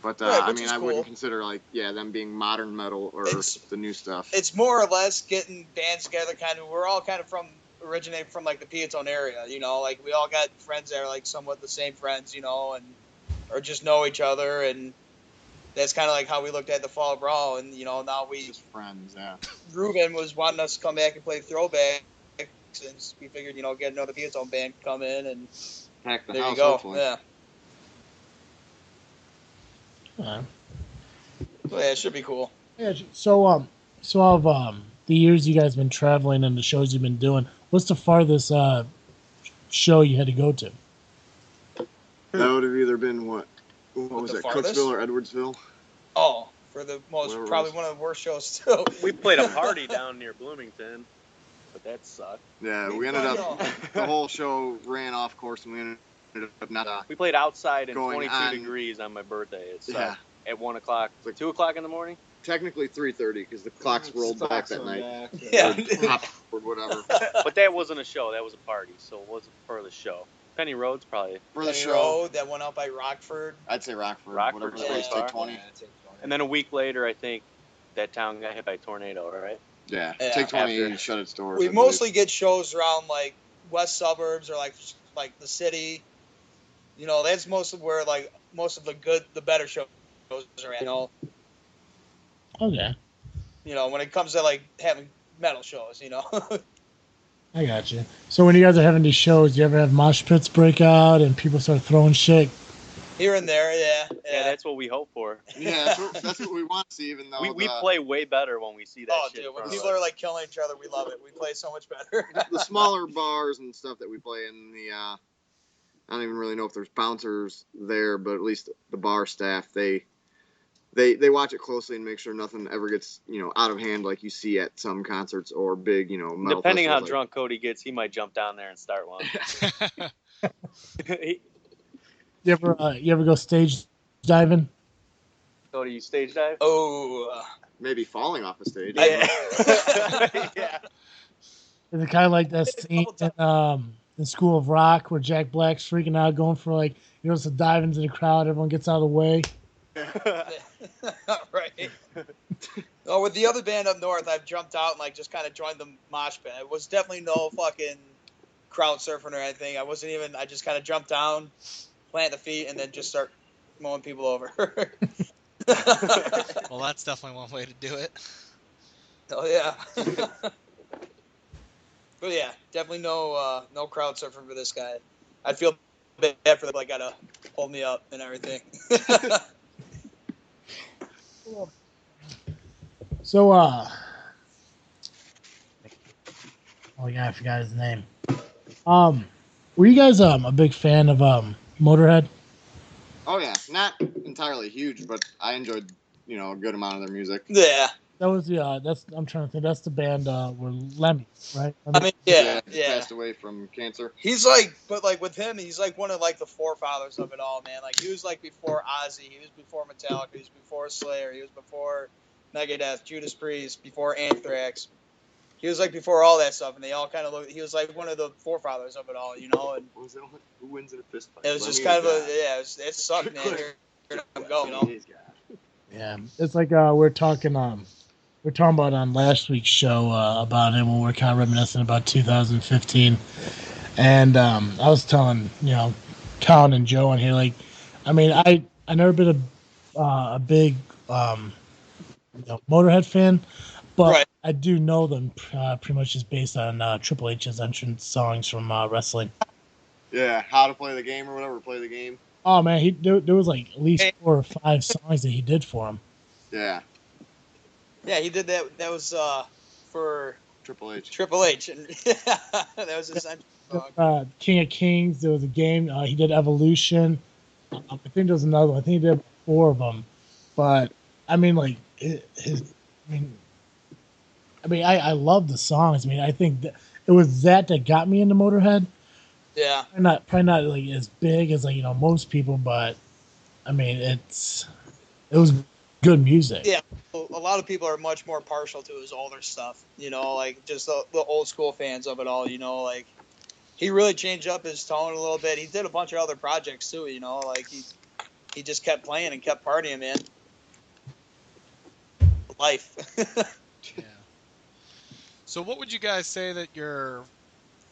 But I mean, I wouldn't consider them being modern metal or the new stuff. It's more or less getting bands together. We're all kind of originate from like the Piatone area, like we all got friends that are like somewhat the same friends, or just know each other, and that's kind of like how we looked at the Fall Brawl, and now we just friends. Yeah. Ruben was wanting us to come back and play throwback, since we figured get another Piatone band come in and pack the there house. You go. Hopefully. Yeah. Yeah. So yeah, it should be cool. Yeah. So of the years you guys been traveling and the shows you've been doing, what's the farthest show you had to go to? That would have either been what was it, farthest? Cooksville or Edwardsville? Oh, for the most, probably one of the worst shows too. We played a party down near Bloomington, but that sucked. Yeah, we ended up the whole show ran off course, and we ended up not. We played outside in 22 on, degrees on my birthday. It sucked. Yeah. At 1 o'clock, like 2 o'clock in the morning. Technically 3:30 because the clocks rolled back that night. Yeah. Or whatever. But that wasn't a show. That was a party, so it wasn't for the show. Penny Road's probably for the Penny show. Road that went out by Rockford. I'd say Rockford. Rockford's whatever pretty far. 20. And then a week later, I think that town got hit by a tornado, right? Yeah. Yeah. Take 20 After. shut its doors. We mostly get shows around like west suburbs or like the city. That's most of where like most of the better shows are at. Okay. When it comes to like having metal shows, I got you. So when you guys are having these shows, do you ever have mosh pits break out and people start throwing shit? Here and there, yeah. Yeah, that's what we hope for. Yeah, that's what we want to see, even though we play way better when we see that shit. Dude, when people are like killing each other, we love it. We play so much better. The smaller bars and stuff that we play in I don't even really know if there's bouncers there, but at least the bar staff, they watch it closely and make sure nothing ever gets, out of hand like you see at some concerts or big, metal Depending how festivals, drunk Cody gets, he might jump down there and start one. You ever go stage diving? Cody, you stage dive? Oh. Maybe falling off a stage. Yeah. Is it kind of like that scene in School of Rock where Jack Black's freaking out, going for to dive into the crowd, everyone gets out of the way? Right. Oh, with the other band up north, I've jumped out and just kind of joined the mosh pit. It was definitely no fucking crowd surfing or anything. I just kind of jumped down, plant the feet, and then just start mowing people over. Well, that's definitely one way to do it. Oh yeah. But yeah, definitely no crowd surfing for this guy. I feel bad for them. Gotta hold me up and everything. So, oh yeah, I forgot his name. Were you guys a big fan of Motorhead? Oh yeah, not entirely huge, but I enjoyed a good amount of their music. Yeah. That was the I'm trying to think. That's the band where Lemmy, right? Yeah. Passed away from cancer. He's but with him, he's one of the forefathers of it all, man. He was before Ozzy, he was before Metallica, he was before Slayer, he was before Megadeth, Judas Priest, before Anthrax. He was before all that stuff, and they all kind of he was one of the forefathers of it all, and who wins in a fist fight? It was just kind of it sucked, man. Here him go, Yeah, it's we're talking about on last week's show about him when we were kind of reminiscing about 2015, and I was telling Colin and Joe in here I never been a big Motorhead fan, but Right. I do know them pretty much just based on Triple H's entrance songs from wrestling. Yeah, how to play the game or whatever. Play the game. Oh man, there was like at least 4 or 5 songs that he did for him. Yeah, Yeah, he did that. That was for Triple H. Triple H, and that was his entrance song. King of Kings. There was a game. He did Evolution. I think there was another one. I think he did 4 of them. But I mean, like I love the songs. I mean, I think that it was that got me into Motorhead. Yeah. Probably not like as big as like most people, but I mean it was good music. Yeah, a lot of people are much more partial to his older stuff. Like just the old school fans of it all. Like he really changed up his tone a little bit. He did a bunch of other projects too. Like he just kept playing and kept partying, man. Life. Yeah. So, what would you guys say that your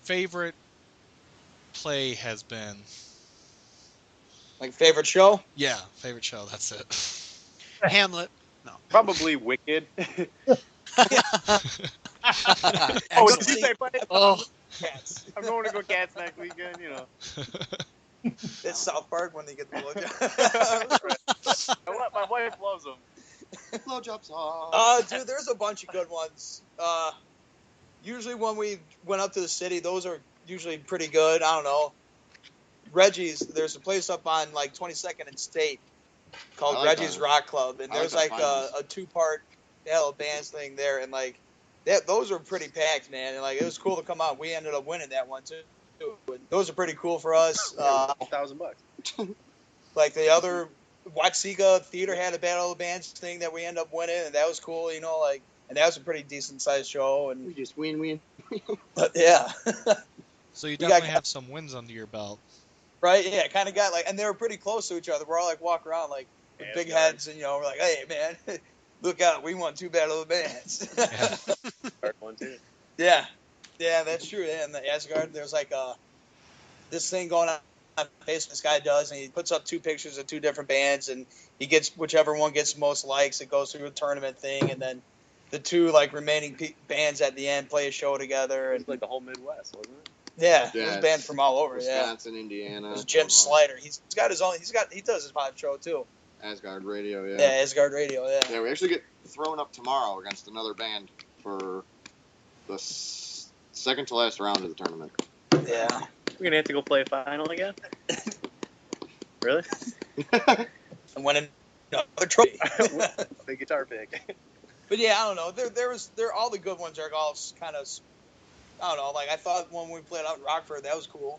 favorite play has been? Like favorite show? Yeah, favorite show. That's it. Hamlet. No. Probably Wicked. Oh, did you say play? Oh, Cats. I'm going to go Cats next weekend. It's South Park when they get the blowjob. My wife loves them. Blowjob song. Dude, there's a bunch of good ones. Usually when we went up to the city, those are usually pretty good. I don't know. Reggie's, there's a place up on like 22nd and State called Reggie's Rock Club, and there's like a 2-part little bands thing there, and like those are pretty packed, man. And like it was cool to come out. We ended up winning that one too. And those are pretty cool for us. $1,000. Like the other Watsika Theater had a Battle of the Bands thing that we ended up winning, and that was cool. Like, and that was a pretty decent sized show. And We just win. yeah. So you definitely have some wins under your belt. Right, yeah, kind of got like, and they were pretty close to each other. We're all like walking around like with big heads, and we're like, hey man, look out, we won 2 Battle of the Bands. Hard one too. Yeah, that's true. Yeah, in the Asgard, there's like this thing going on Facebook. This guy does, and he puts up 2 pictures of 2 different bands, and he gets whichever one gets the most likes. It goes through a tournament thing, and then the 2 like remaining bands at the end play a show together. And like the whole Midwest, wasn't it? Yeah, it was bands from all over. Wisconsin, Indiana. It was Jim Slider. He's got his own. He does his pod show too. Asgard Radio, yeah. Yeah, Asgard Radio, yeah. Yeah, we actually get thrown up tomorrow against another band for the second to last round of the tournament. Yeah. We're gonna have to go play a final again. Really? And win another trophy. Big guitar pick. But yeah, I don't know. There all the good ones are all kind of. I don't know. Like I thought when we played out in Rockford, that was cool.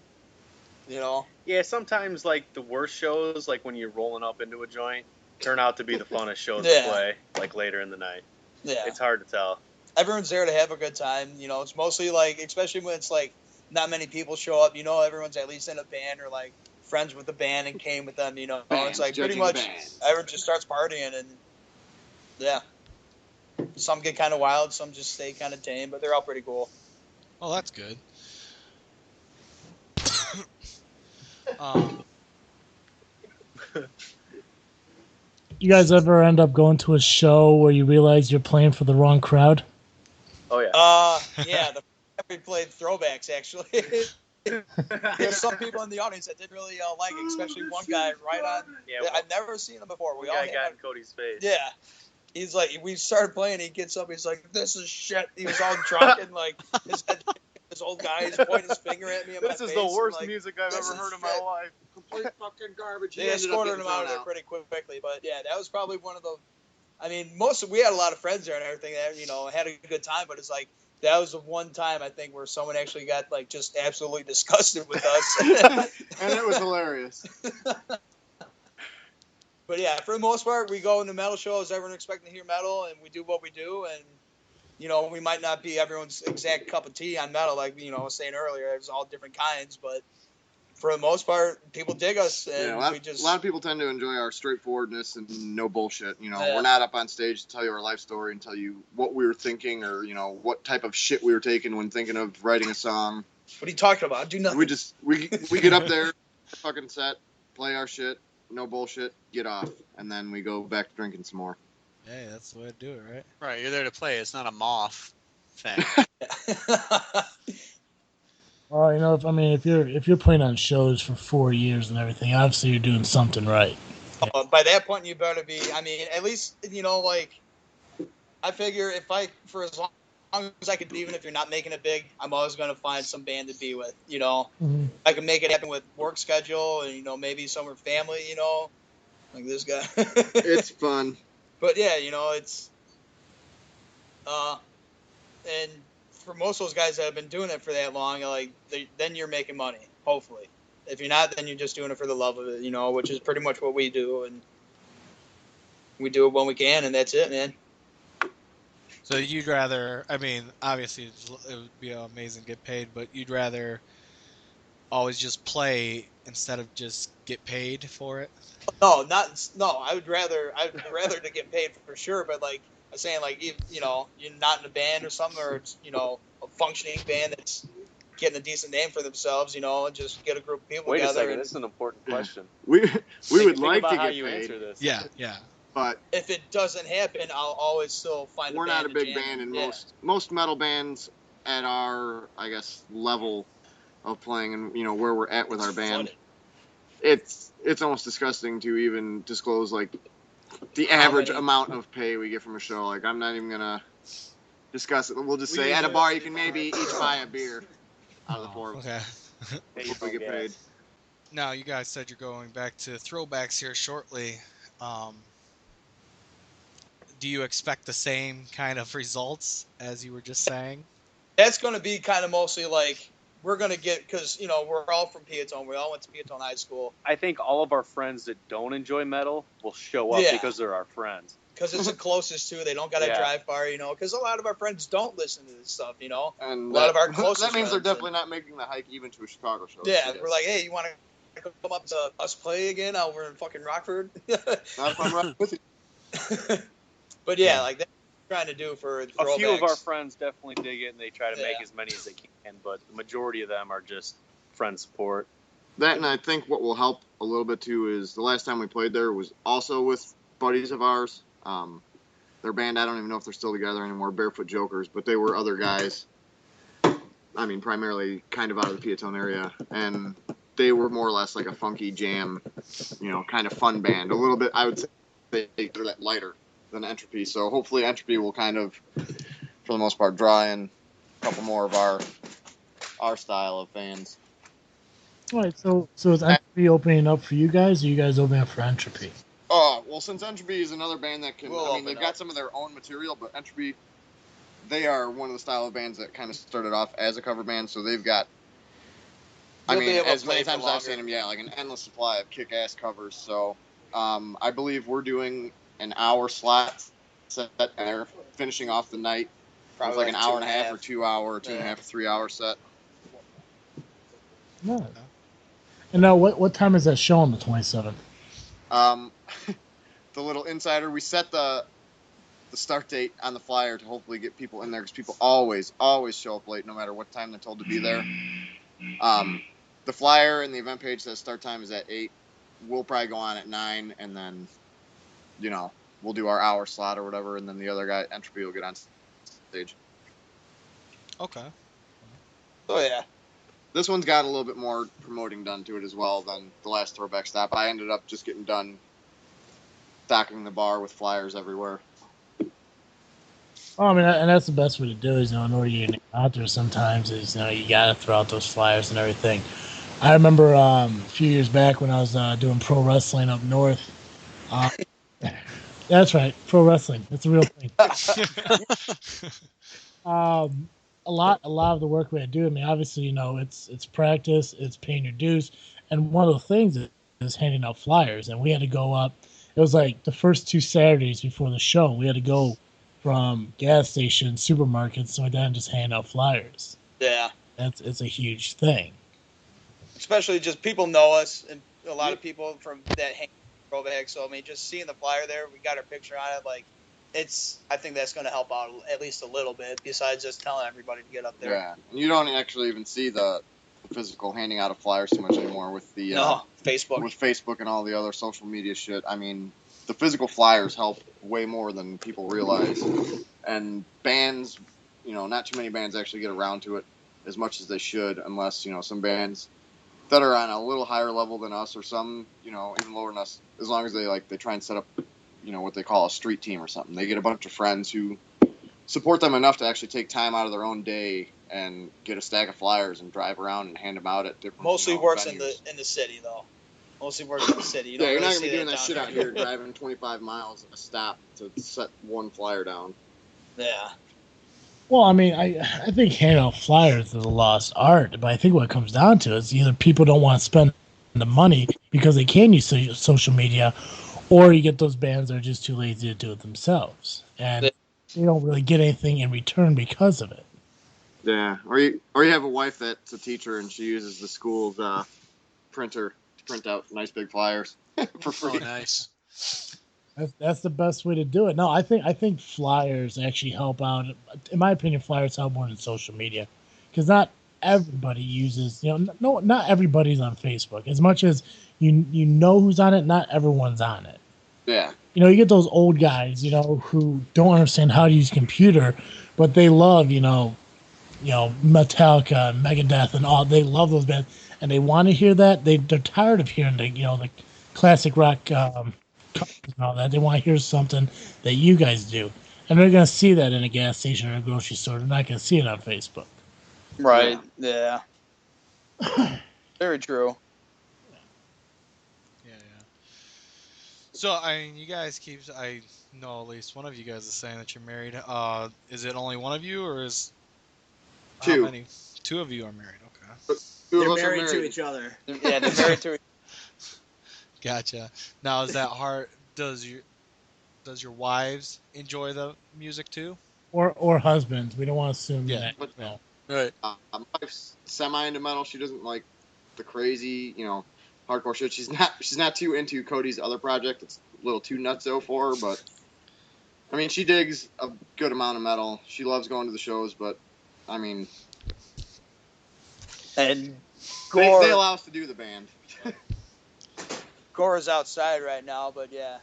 Yeah, sometimes like the worst shows, like when you're rolling up into a joint, turn out to be the funnest shows to play, like later in the night. Yeah. It's hard to tell. Everyone's there to have a good time. It's mostly like, especially when it's like not many people show up. Everyone's at least in a band or like friends with the band and came with them. It's like pretty much everyone just starts partying and yeah. Some get kind of wild, some just stay kind of tame, but they're all pretty cool. Oh, that's good. You guys ever end up going to a show where you realize you're playing for the wrong crowd? Oh yeah. Yeah. We played throwbacks actually. There's some people in the audience that didn't really like it, especially one guy right on. Yeah, I've never seen him before. We all got had in Cody's face. Yeah. He's like, we started playing. He gets up. He's like, "This is shit." He was all drunk and like this old guy is pointing his finger at me. This is the worst music I've ever heard in my life. Complete fucking garbage. They escorted him out of there pretty quickly, but yeah, that was probably one of the. I mean, we had a lot of friends there and everything. That had a good time, but it's like that was the one time I think where someone actually got like just absolutely disgusted with us, and it was hilarious. But yeah, for the most part, we go into metal shows. Everyone expecting to hear metal, and we do what we do. And we might not be everyone's exact cup of tea on metal, like I was saying earlier. There's all different kinds, but for the most part, people dig us, and a lot of people tend to enjoy our straightforwardness and no bullshit. We're not up on stage to tell you our life story and tell you what we were thinking or what type of shit we were taking when thinking of writing a song. What are you talking about? Do nothing. We get up there, fucking set, play our shit. No bullshit, get off, and then we go back to drinking some more. Hey, that's the way to do it, right? Right, you're there to play. It's not a moth thing. Well, if you're playing on shows for 4 years and everything, obviously you're doing something right. By that point, you better be. I mean, at least like I figure if for as long as I could, even if you're not making it big, I'm always going to find some band to be with. Mhm. I can make it happen with work schedule and maybe some with family. Like this guy. It's fun. But yeah, it's and for most of those guys that have been doing it for that long, like then you're making money. Hopefully, if you're not, then you're just doing it for the love of it. Which is pretty much what we do, and we do it when we can, and that's it, man. So you'd rather, I mean, obviously it would be amazing to get paid, but you'd rather always just play instead of just get paid for it? No. I'd rather to get paid for sure, but like I'm saying, like you're not in a band or something, or it's a functioning band that's getting a decent name for themselves, and just get a group of people Wait a together. second, this is an important question. We would Think like about to how get you paid, answer this. Yeah. but If it doesn't happen, I'll always still find we're a band not a to big jam band, in. and Yeah. most metal bands at our, I guess, level of playing and where we're at with our band, it's almost disgusting to even disclose like the average amount of pay we get from a show. Like I'm not even gonna discuss it. We'll just say at a bar you can maybe each buy a beer out of the four Okay. Pay your before we own get paid. gas. Now, you guys said you're going back to throwbacks here shortly. Do you expect the same kind of results as you were just saying? That's going to be kind of mostly like we're going to get, because we're all from Peatone. We all went to Peatone High School. I think all of our friends that don't enjoy metal will show up because they're our friends. Because it's the closest to. They don't got to drive far, because a lot of our friends don't listen to this stuff, And a lot of our closest that means they're friends, definitely not making the hike even to a Chicago show. Yeah, we're like, hey, you want to come up to us play again over in fucking Rockford? Not if I'm right with you. But yeah, like that's what we're trying to do for throwbacks. A few of our friends definitely dig it, and they try to make as many as they can, but the majority of them are just friend support. That, and I think what will help a little bit too is the last time we played there was also with buddies of ours. Their band, I don't even know if they're still together anymore, Barefoot Jokers, but they were other guys. I mean, primarily kind of out of the Peatone area, and they were more or less like a funky jam, kind of fun band. A little bit, I would say, they're lighter than Entropy. So hopefully Entropy will kind of, for the most part, draw in a couple more of our style of fans. All right, so is Entropy opening up for you guys, or you guys opening up for Entropy? Oh, well, since Entropy is another band that can, they've got up. some of their own material, but Entropy, they are one of the style of bands that kind of started off as a cover band, so they've got, as many times as I've seen them, like an endless supply of kick-ass covers. So I believe we're doing an hour slot set, and they're finishing off the night with like an hour and a half or 2 hour, 2.5 or 3 hour set. No. And now, what time is that show on the 27th? The little insider, we set the start date on the flyer to hopefully get people in there, because people always show up late no matter what time they're told to be there. The flyer and the event page says start time is at 8. We'll probably go on at 9, and then we'll do our hour slot or whatever, and then the other guy, Entropy, will get on stage. Okay. Oh yeah. This one's got a little bit more promoting done to it as well than the last throwback stop. I ended up just getting done stocking the bar with flyers everywhere. Oh, I mean, and that's the best way to do it, in order to get out there sometimes is, you got to throw out those flyers and everything. I remember a few years back when I was doing pro wrestling up north. That's right, pro wrestling. That's a real thing. A lot of the work we had to do. I mean, obviously, it's practice, it's paying your dues, and one of the things is handing out flyers. And we had to go up. It was like the first 2 Saturdays before the show. We had to go from gas stations, supermarkets, so and just hand out flyers. Yeah. It's a huge thing. Especially just people know us, and a lot of people from that hang throwback. So I mean, just seeing the flyer there, we got our picture on it. Like, I think that's going to help out at least a little bit. Besides just telling everybody to get up there. Yeah, and you don't actually even see the physical handing out of flyers too much anymore with the Facebook, with Facebook and all the other social media shit. I mean, the physical flyers help way more than people realize. And bands, not too many bands actually get around to it as much as they should, unless, some bands that are on a little higher level than us, or some, even lower than us, as long as they try and set up, what they call a street team or something. They get a bunch of friends who support them enough to actually take time out of their own day and get a stack of flyers and drive around and hand them out at different Mostly works venues. in the city though. Mostly works in the city. You don't You're really not see going to be doing that down shit out here, driving 25 miles at a stop to set one flyer down. Yeah. Well, I mean, I think handing out flyers is a lost art, but I think what it comes down to is either people don't want to spend the money because they can use social media, or you get those bands that are just too lazy to do it themselves, and they don't really get anything in return because of it. Yeah, or you have a wife that's a teacher and she uses the school's printer to print out nice big flyers for free. Oh, nice. That's the best way to do it. No, I think flyers actually help out. In my opinion, flyers help more than social media, because not everybody uses. No, not everybody's on Facebook. As much as you know who's on it, not everyone's on it. Yeah. You get those old guys, who don't understand how to use a computer, but they love, Metallica, Megadeth, and all. They love those bands, and they want to hear that. They're tired of hearing the classic rock covers and all that. They want to hear something that you guys do, and they're going to see that in a gas station or a grocery store. They're not going to see it on Facebook. Right. Yeah. Very true. Yeah. So you guys I know at least one of you guys is saying that you're married. Is it only one of you, or is Two. How many? Two of you are married. Okay. Two of They're us are married to each other. Yeah, they're married to. Gotcha. Now, is that hard? Does your wives enjoy the music too? Or husbands. We don't want to assume Yeah. that. But No. Right. my wife's semi into metal. She doesn't like the crazy, hardcore shit. She's not too into Cody's other project. It's a little too nutso for her, but I mean, she digs a good amount of metal. She loves going to the shows, but I mean, And they Gore, allow us to do the band. Gore is outside right now, but yeah,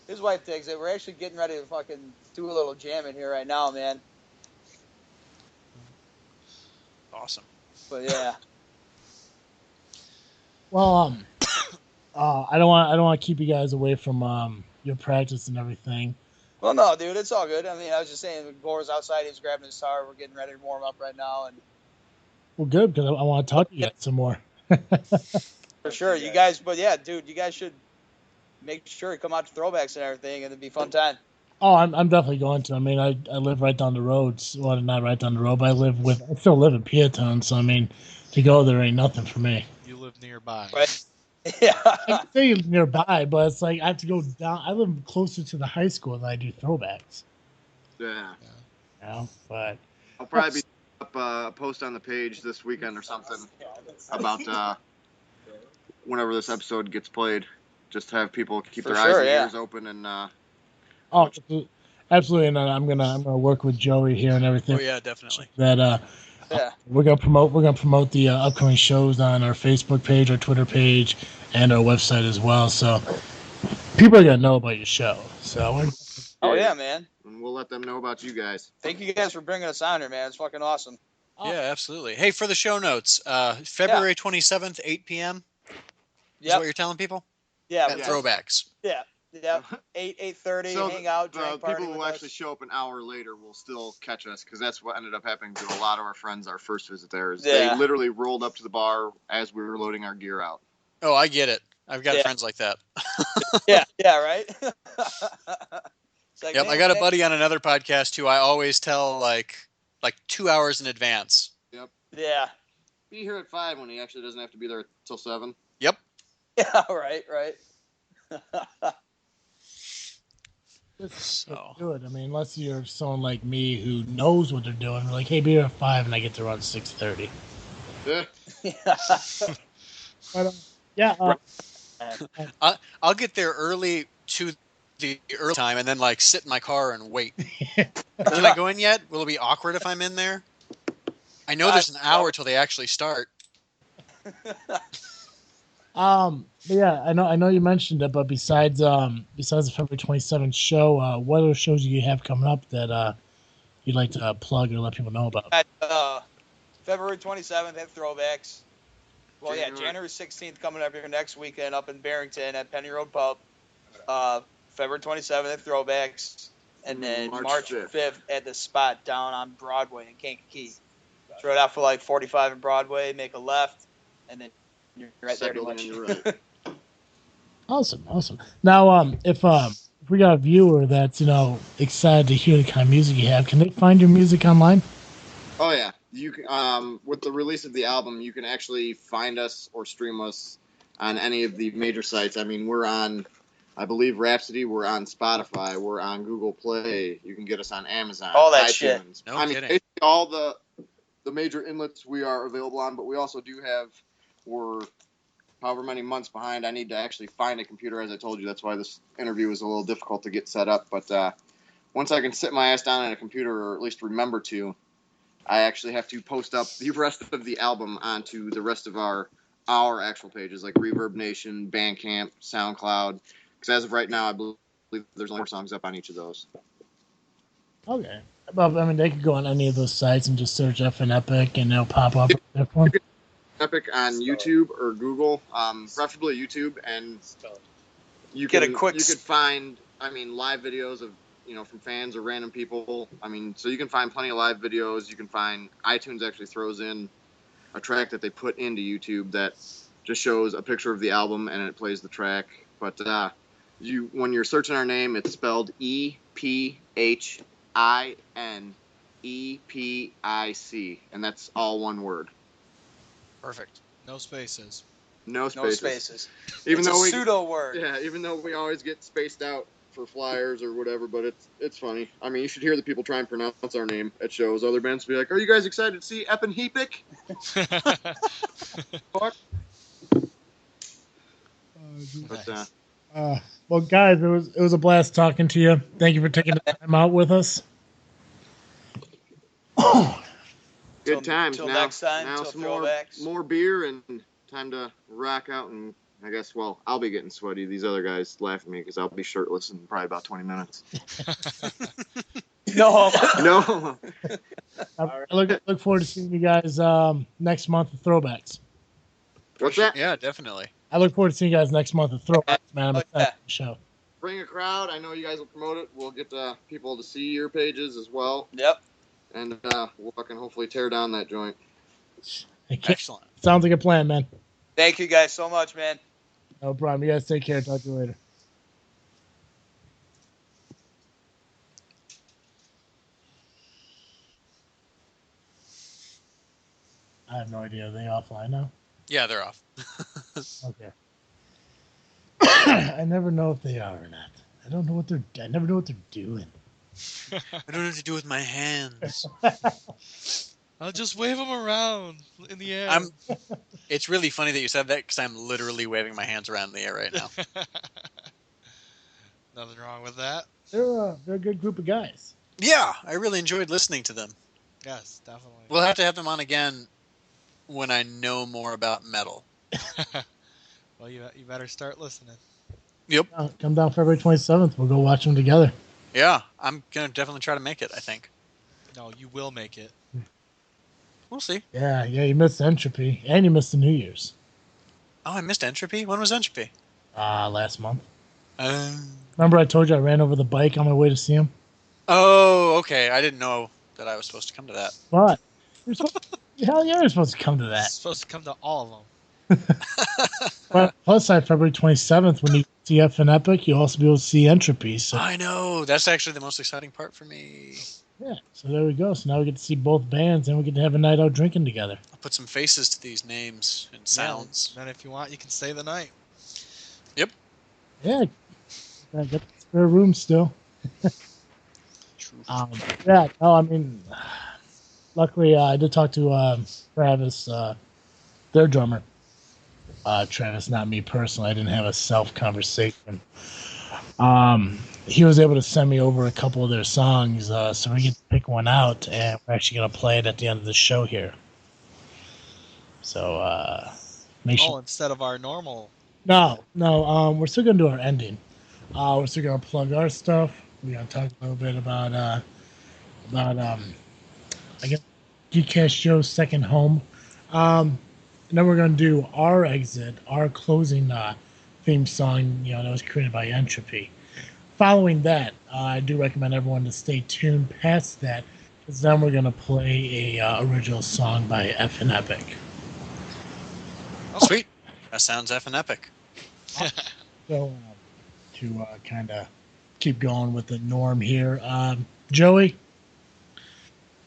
his wife digs it. We're actually getting ready to fucking do a little jamming here right now, man. Awesome. But yeah. Well, I don't want to keep you guys away from your practice and everything. Well, no, dude, it's all good. I mean, I was just saying, Gore's outside. He's grabbing his guitar. We're getting ready to warm up right now, and Well, good, because I want to talk to you guys some more. for sure, you guys. But yeah, dude, you guys should make sure you come out to throwbacks and everything, and it'd be a fun time. Oh, I'm definitely going to. I mean, I live right down the road. Well, not right down the road, but I still live in Peatone, so I mean, to go there ain't nothing for me. You live nearby. Right? Yeah. I say nearby, but it's like I have to go down. I live closer to the high school than I do throwbacks. Yeah. But I'll probably be up a post on the page this weekend or something about whenever this episode gets played. Just to have people keep For their sure, eyes and yeah. ears open and oh, absolutely, and I'm gonna work with Joey here and everything. Oh yeah, definitely. That Yeah. we're gonna promote the upcoming shows on our Facebook page, our Twitter page, and our website as well. So people are gonna know about your show. So Oh yeah, man. and we'll let them know about you guys. Thank you guys for bringing us on here, man. It's fucking awesome. Yeah, absolutely. Hey, for the show notes, February 27th, 8 p.m. is what you're telling people? Yeah. At Throwbacks. Yeah. 8:30. So hang out, drink, party people with who us. actually show up an hour later will still catch us, because that's what ended up happening to a lot of our friends our first visit there. Is Yeah. They literally rolled up to the bar as we were loading our gear out. Oh, I get it. I've got friends like that. Yeah, right. It's like, Yep, man, I got a buddy on another podcast who I always tell like 2 hours in advance. Yeah. Be here at 5 when he actually doesn't have to be there till 7. Yep. Yeah. Right. So do it. I mean, unless you're someone like me who knows what they're doing, like, hey, be here at 5, and I get to run 6:30. Yeah. I'll get there early to the early time and then like sit in my car and wait. Can I go in yet? Will it be awkward if I'm in there? I know there's an hour till they actually start. But yeah, I know you mentioned it, but besides the February 27th show, what other shows do you have coming up that you'd like to plug or let people know about? At February 27th at Throwbacks. Well, yeah, January- January 16th coming up here next weekend up in Barrington at Penny Road Pub. February 27th at Throwbacks. And then March 5th at the Spot down on Broadway in Kankakee. It's right out for like 45 in Broadway, make a left, and then you're right there Second pretty building much. on your right. Awesome. Now, if we got a viewer that's excited to hear the kind of music you have, can they find your music online? Oh yeah, you can. With the release of the album, you can actually find us or stream us on any of the major sites. I mean, we're on, I believe, Rhapsody. We're on Spotify. We're on Google Play. You can get us on Amazon. All that iTunes. shit. No I mean, kidding. basically all the major inlets we are available on, but we also do have. We're however many months behind. I need to actually find a computer, as I told you. That's why this interview was a little difficult to get set up. But once I can sit my ass down at a computer, or at least remember to, I actually have to post up the rest of the album onto the rest of our actual pages, like Reverb Nation, Bandcamp, SoundCloud. Because as of right now, I believe there's only 4 songs up on each of those. Okay. Well, I mean, they could go on any of those sites and just search Ephinepic and they'll pop up. One. Epic on YouTube or Google, preferably YouTube, and you Get can a quick you could find, I mean, live videos of from fans or random people. I mean, so you can find plenty of live videos. You can find iTunes actually throws in a track that they put into YouTube that just shows a picture of the album and it plays the track. But when you're searching our name, it's spelled EPHINEPIC, and that's all one word. Perfect. No spaces. No No spaces. spaces. Even It's though a we pseudo word. even though we always get spaced out for flyers or whatever, but it's funny. I mean, you should hear the people try and pronounce our name at shows. Other bands will be like, "Are you guys excited to see Ephinepic?" But Well, guys, it was a blast talking to you. Thank you for taking the time out with us. good times. Till now, next time, now till some Throwbacks. more beer and time to rock out. And I guess, well, I'll be getting sweaty. These other guys laugh at me because I'll be shirtless in probably about 20 minutes. No. No. I look forward to seeing you guys next month at Throwbacks. What's that? Yeah, definitely. I look forward to seeing you guys next month at Throwbacks, man. I'm Oh, excited yeah. for the show. Bring a crowd. I know you guys will promote it. We'll get people to see your pages as well. Yep. And we'll fucking hopefully tear down that joint. Excellent. Sounds like a plan, man. Thank you guys so much, man. No problem. You guys take care. Talk to you later. I have no idea. Are they offline now? Yeah, they're off. Okay. I never know if they are or not. I never know what they're doing. I don't know what to do with my hands. I'll just wave them around in the air. It's really funny that you said that because I'm literally waving my hands around in the air right now. Nothing wrong with that. They're a good group of guys. Yeah, I really enjoyed listening to them. Yes, definitely. We'll have to have them on again when I know more about metal. Well, you better start listening. Yep. Come down February 27th. We'll go watch them together. Yeah, I'm going to definitely try to make it, I think. No, you will make it. We'll see. Yeah, you missed Entropy, and you missed the New Year's. Oh, I missed Entropy? When was Entropy? Last month. Remember I told you I ran over the bike on my way to see him? Oh, okay. I didn't know that I was supposed to come to that. What? Hell yeah, you're supposed to come to that. It's supposed to come to all of them. But plus, on February 27th, when you see Ephinepic, you'll also be able to see Entropy. So I know. That's actually the most exciting part for me. yeah, so there we go. So now we get to see both bands, and we get to have a night out drinking together. I'll put some faces to these names and sounds. And if you want, you can stay the night. Yep. Yeah, I got the spare room still. True. Yeah, no, I mean, luckily I did talk to Travis, their drummer. Travis, not me personally. I didn't have a self-conversation. He was able to send me over a couple of their songs, so we get to pick one out, and we're actually going to play it at the end of the show here. So, Make Oh, sure. instead of our normal. No, no. We're still gonna do our ending. We're still gonna plug our stuff. We're gonna talk a little bit about I guess Geekcast Joe's second home. And then we're gonna do our exit, our closing theme song. You know, that was created by Entropy. Following that, I do recommend everyone to stay tuned past that, because then we're gonna play a original song by Ephinepic. Sweet. That sounds effing epic. So to kind of keep going with the norm here, Joey.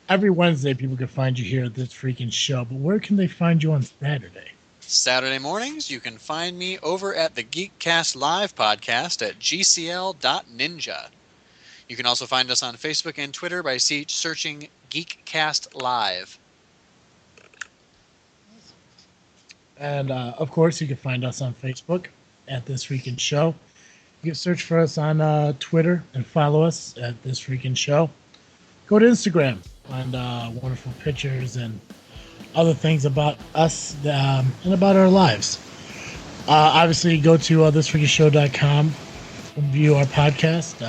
Every Wednesday, people can find you here at this freaking show, but where can they find you on Saturday? Saturday mornings, you can find me over at the Geekcast Live podcast at gcl.ninja. You can also find us on Facebook and Twitter by searching Geekcast Live. And of course, you can find us on Facebook at This Freaking Show. You can search for us on Twitter and follow us at This Freaking Show. Go to Instagram, find wonderful pictures and other things about us and about our lives. Obviously, go to thisfreakingshow.com and view our podcast,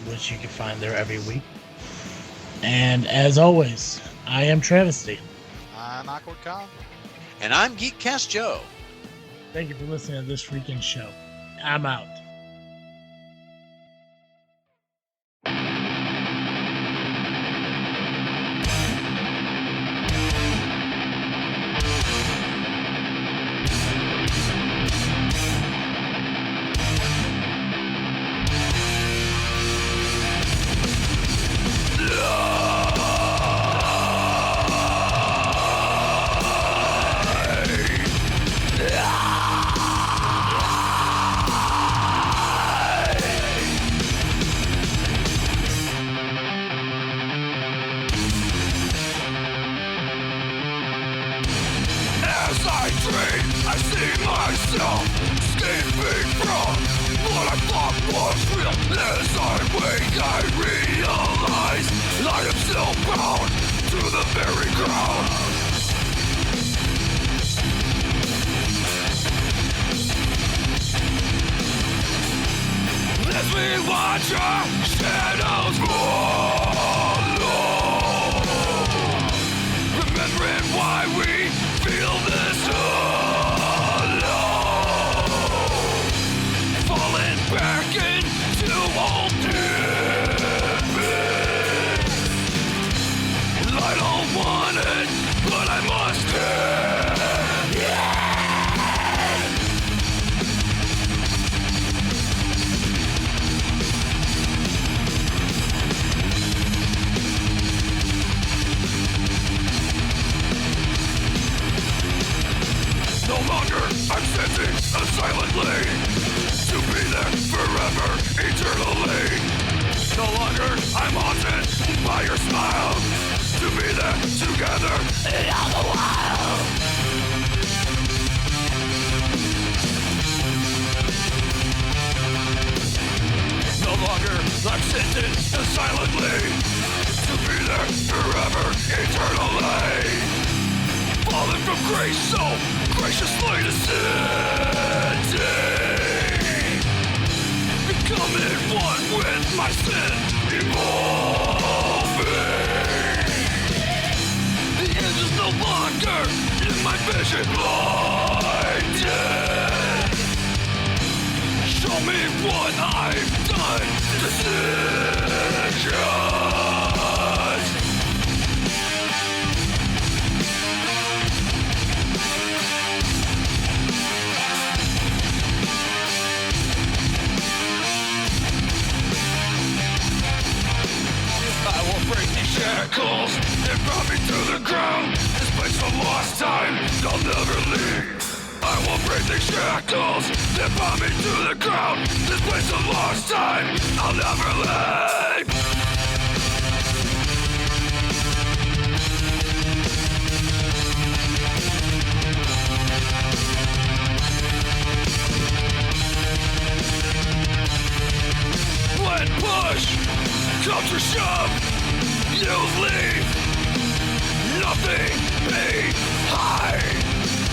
which you can find there every week. And as always, I am Travesty. I'm Awkward Kyle. And I'm Geekcast Joe. Thank you for listening to This Freaking Show. I'm out.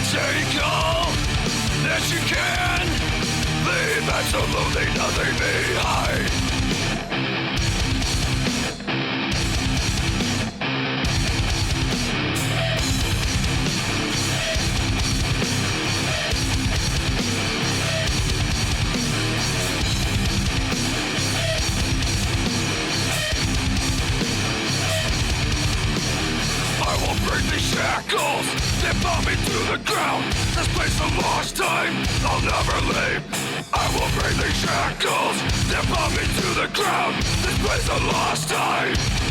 Take all that you can. Leave absolutely nothing behind. I will break these shackles that bound me to the ground. This place a lost time, I'll never leave. I will break these shackles that bound me to the ground. This place a lost time.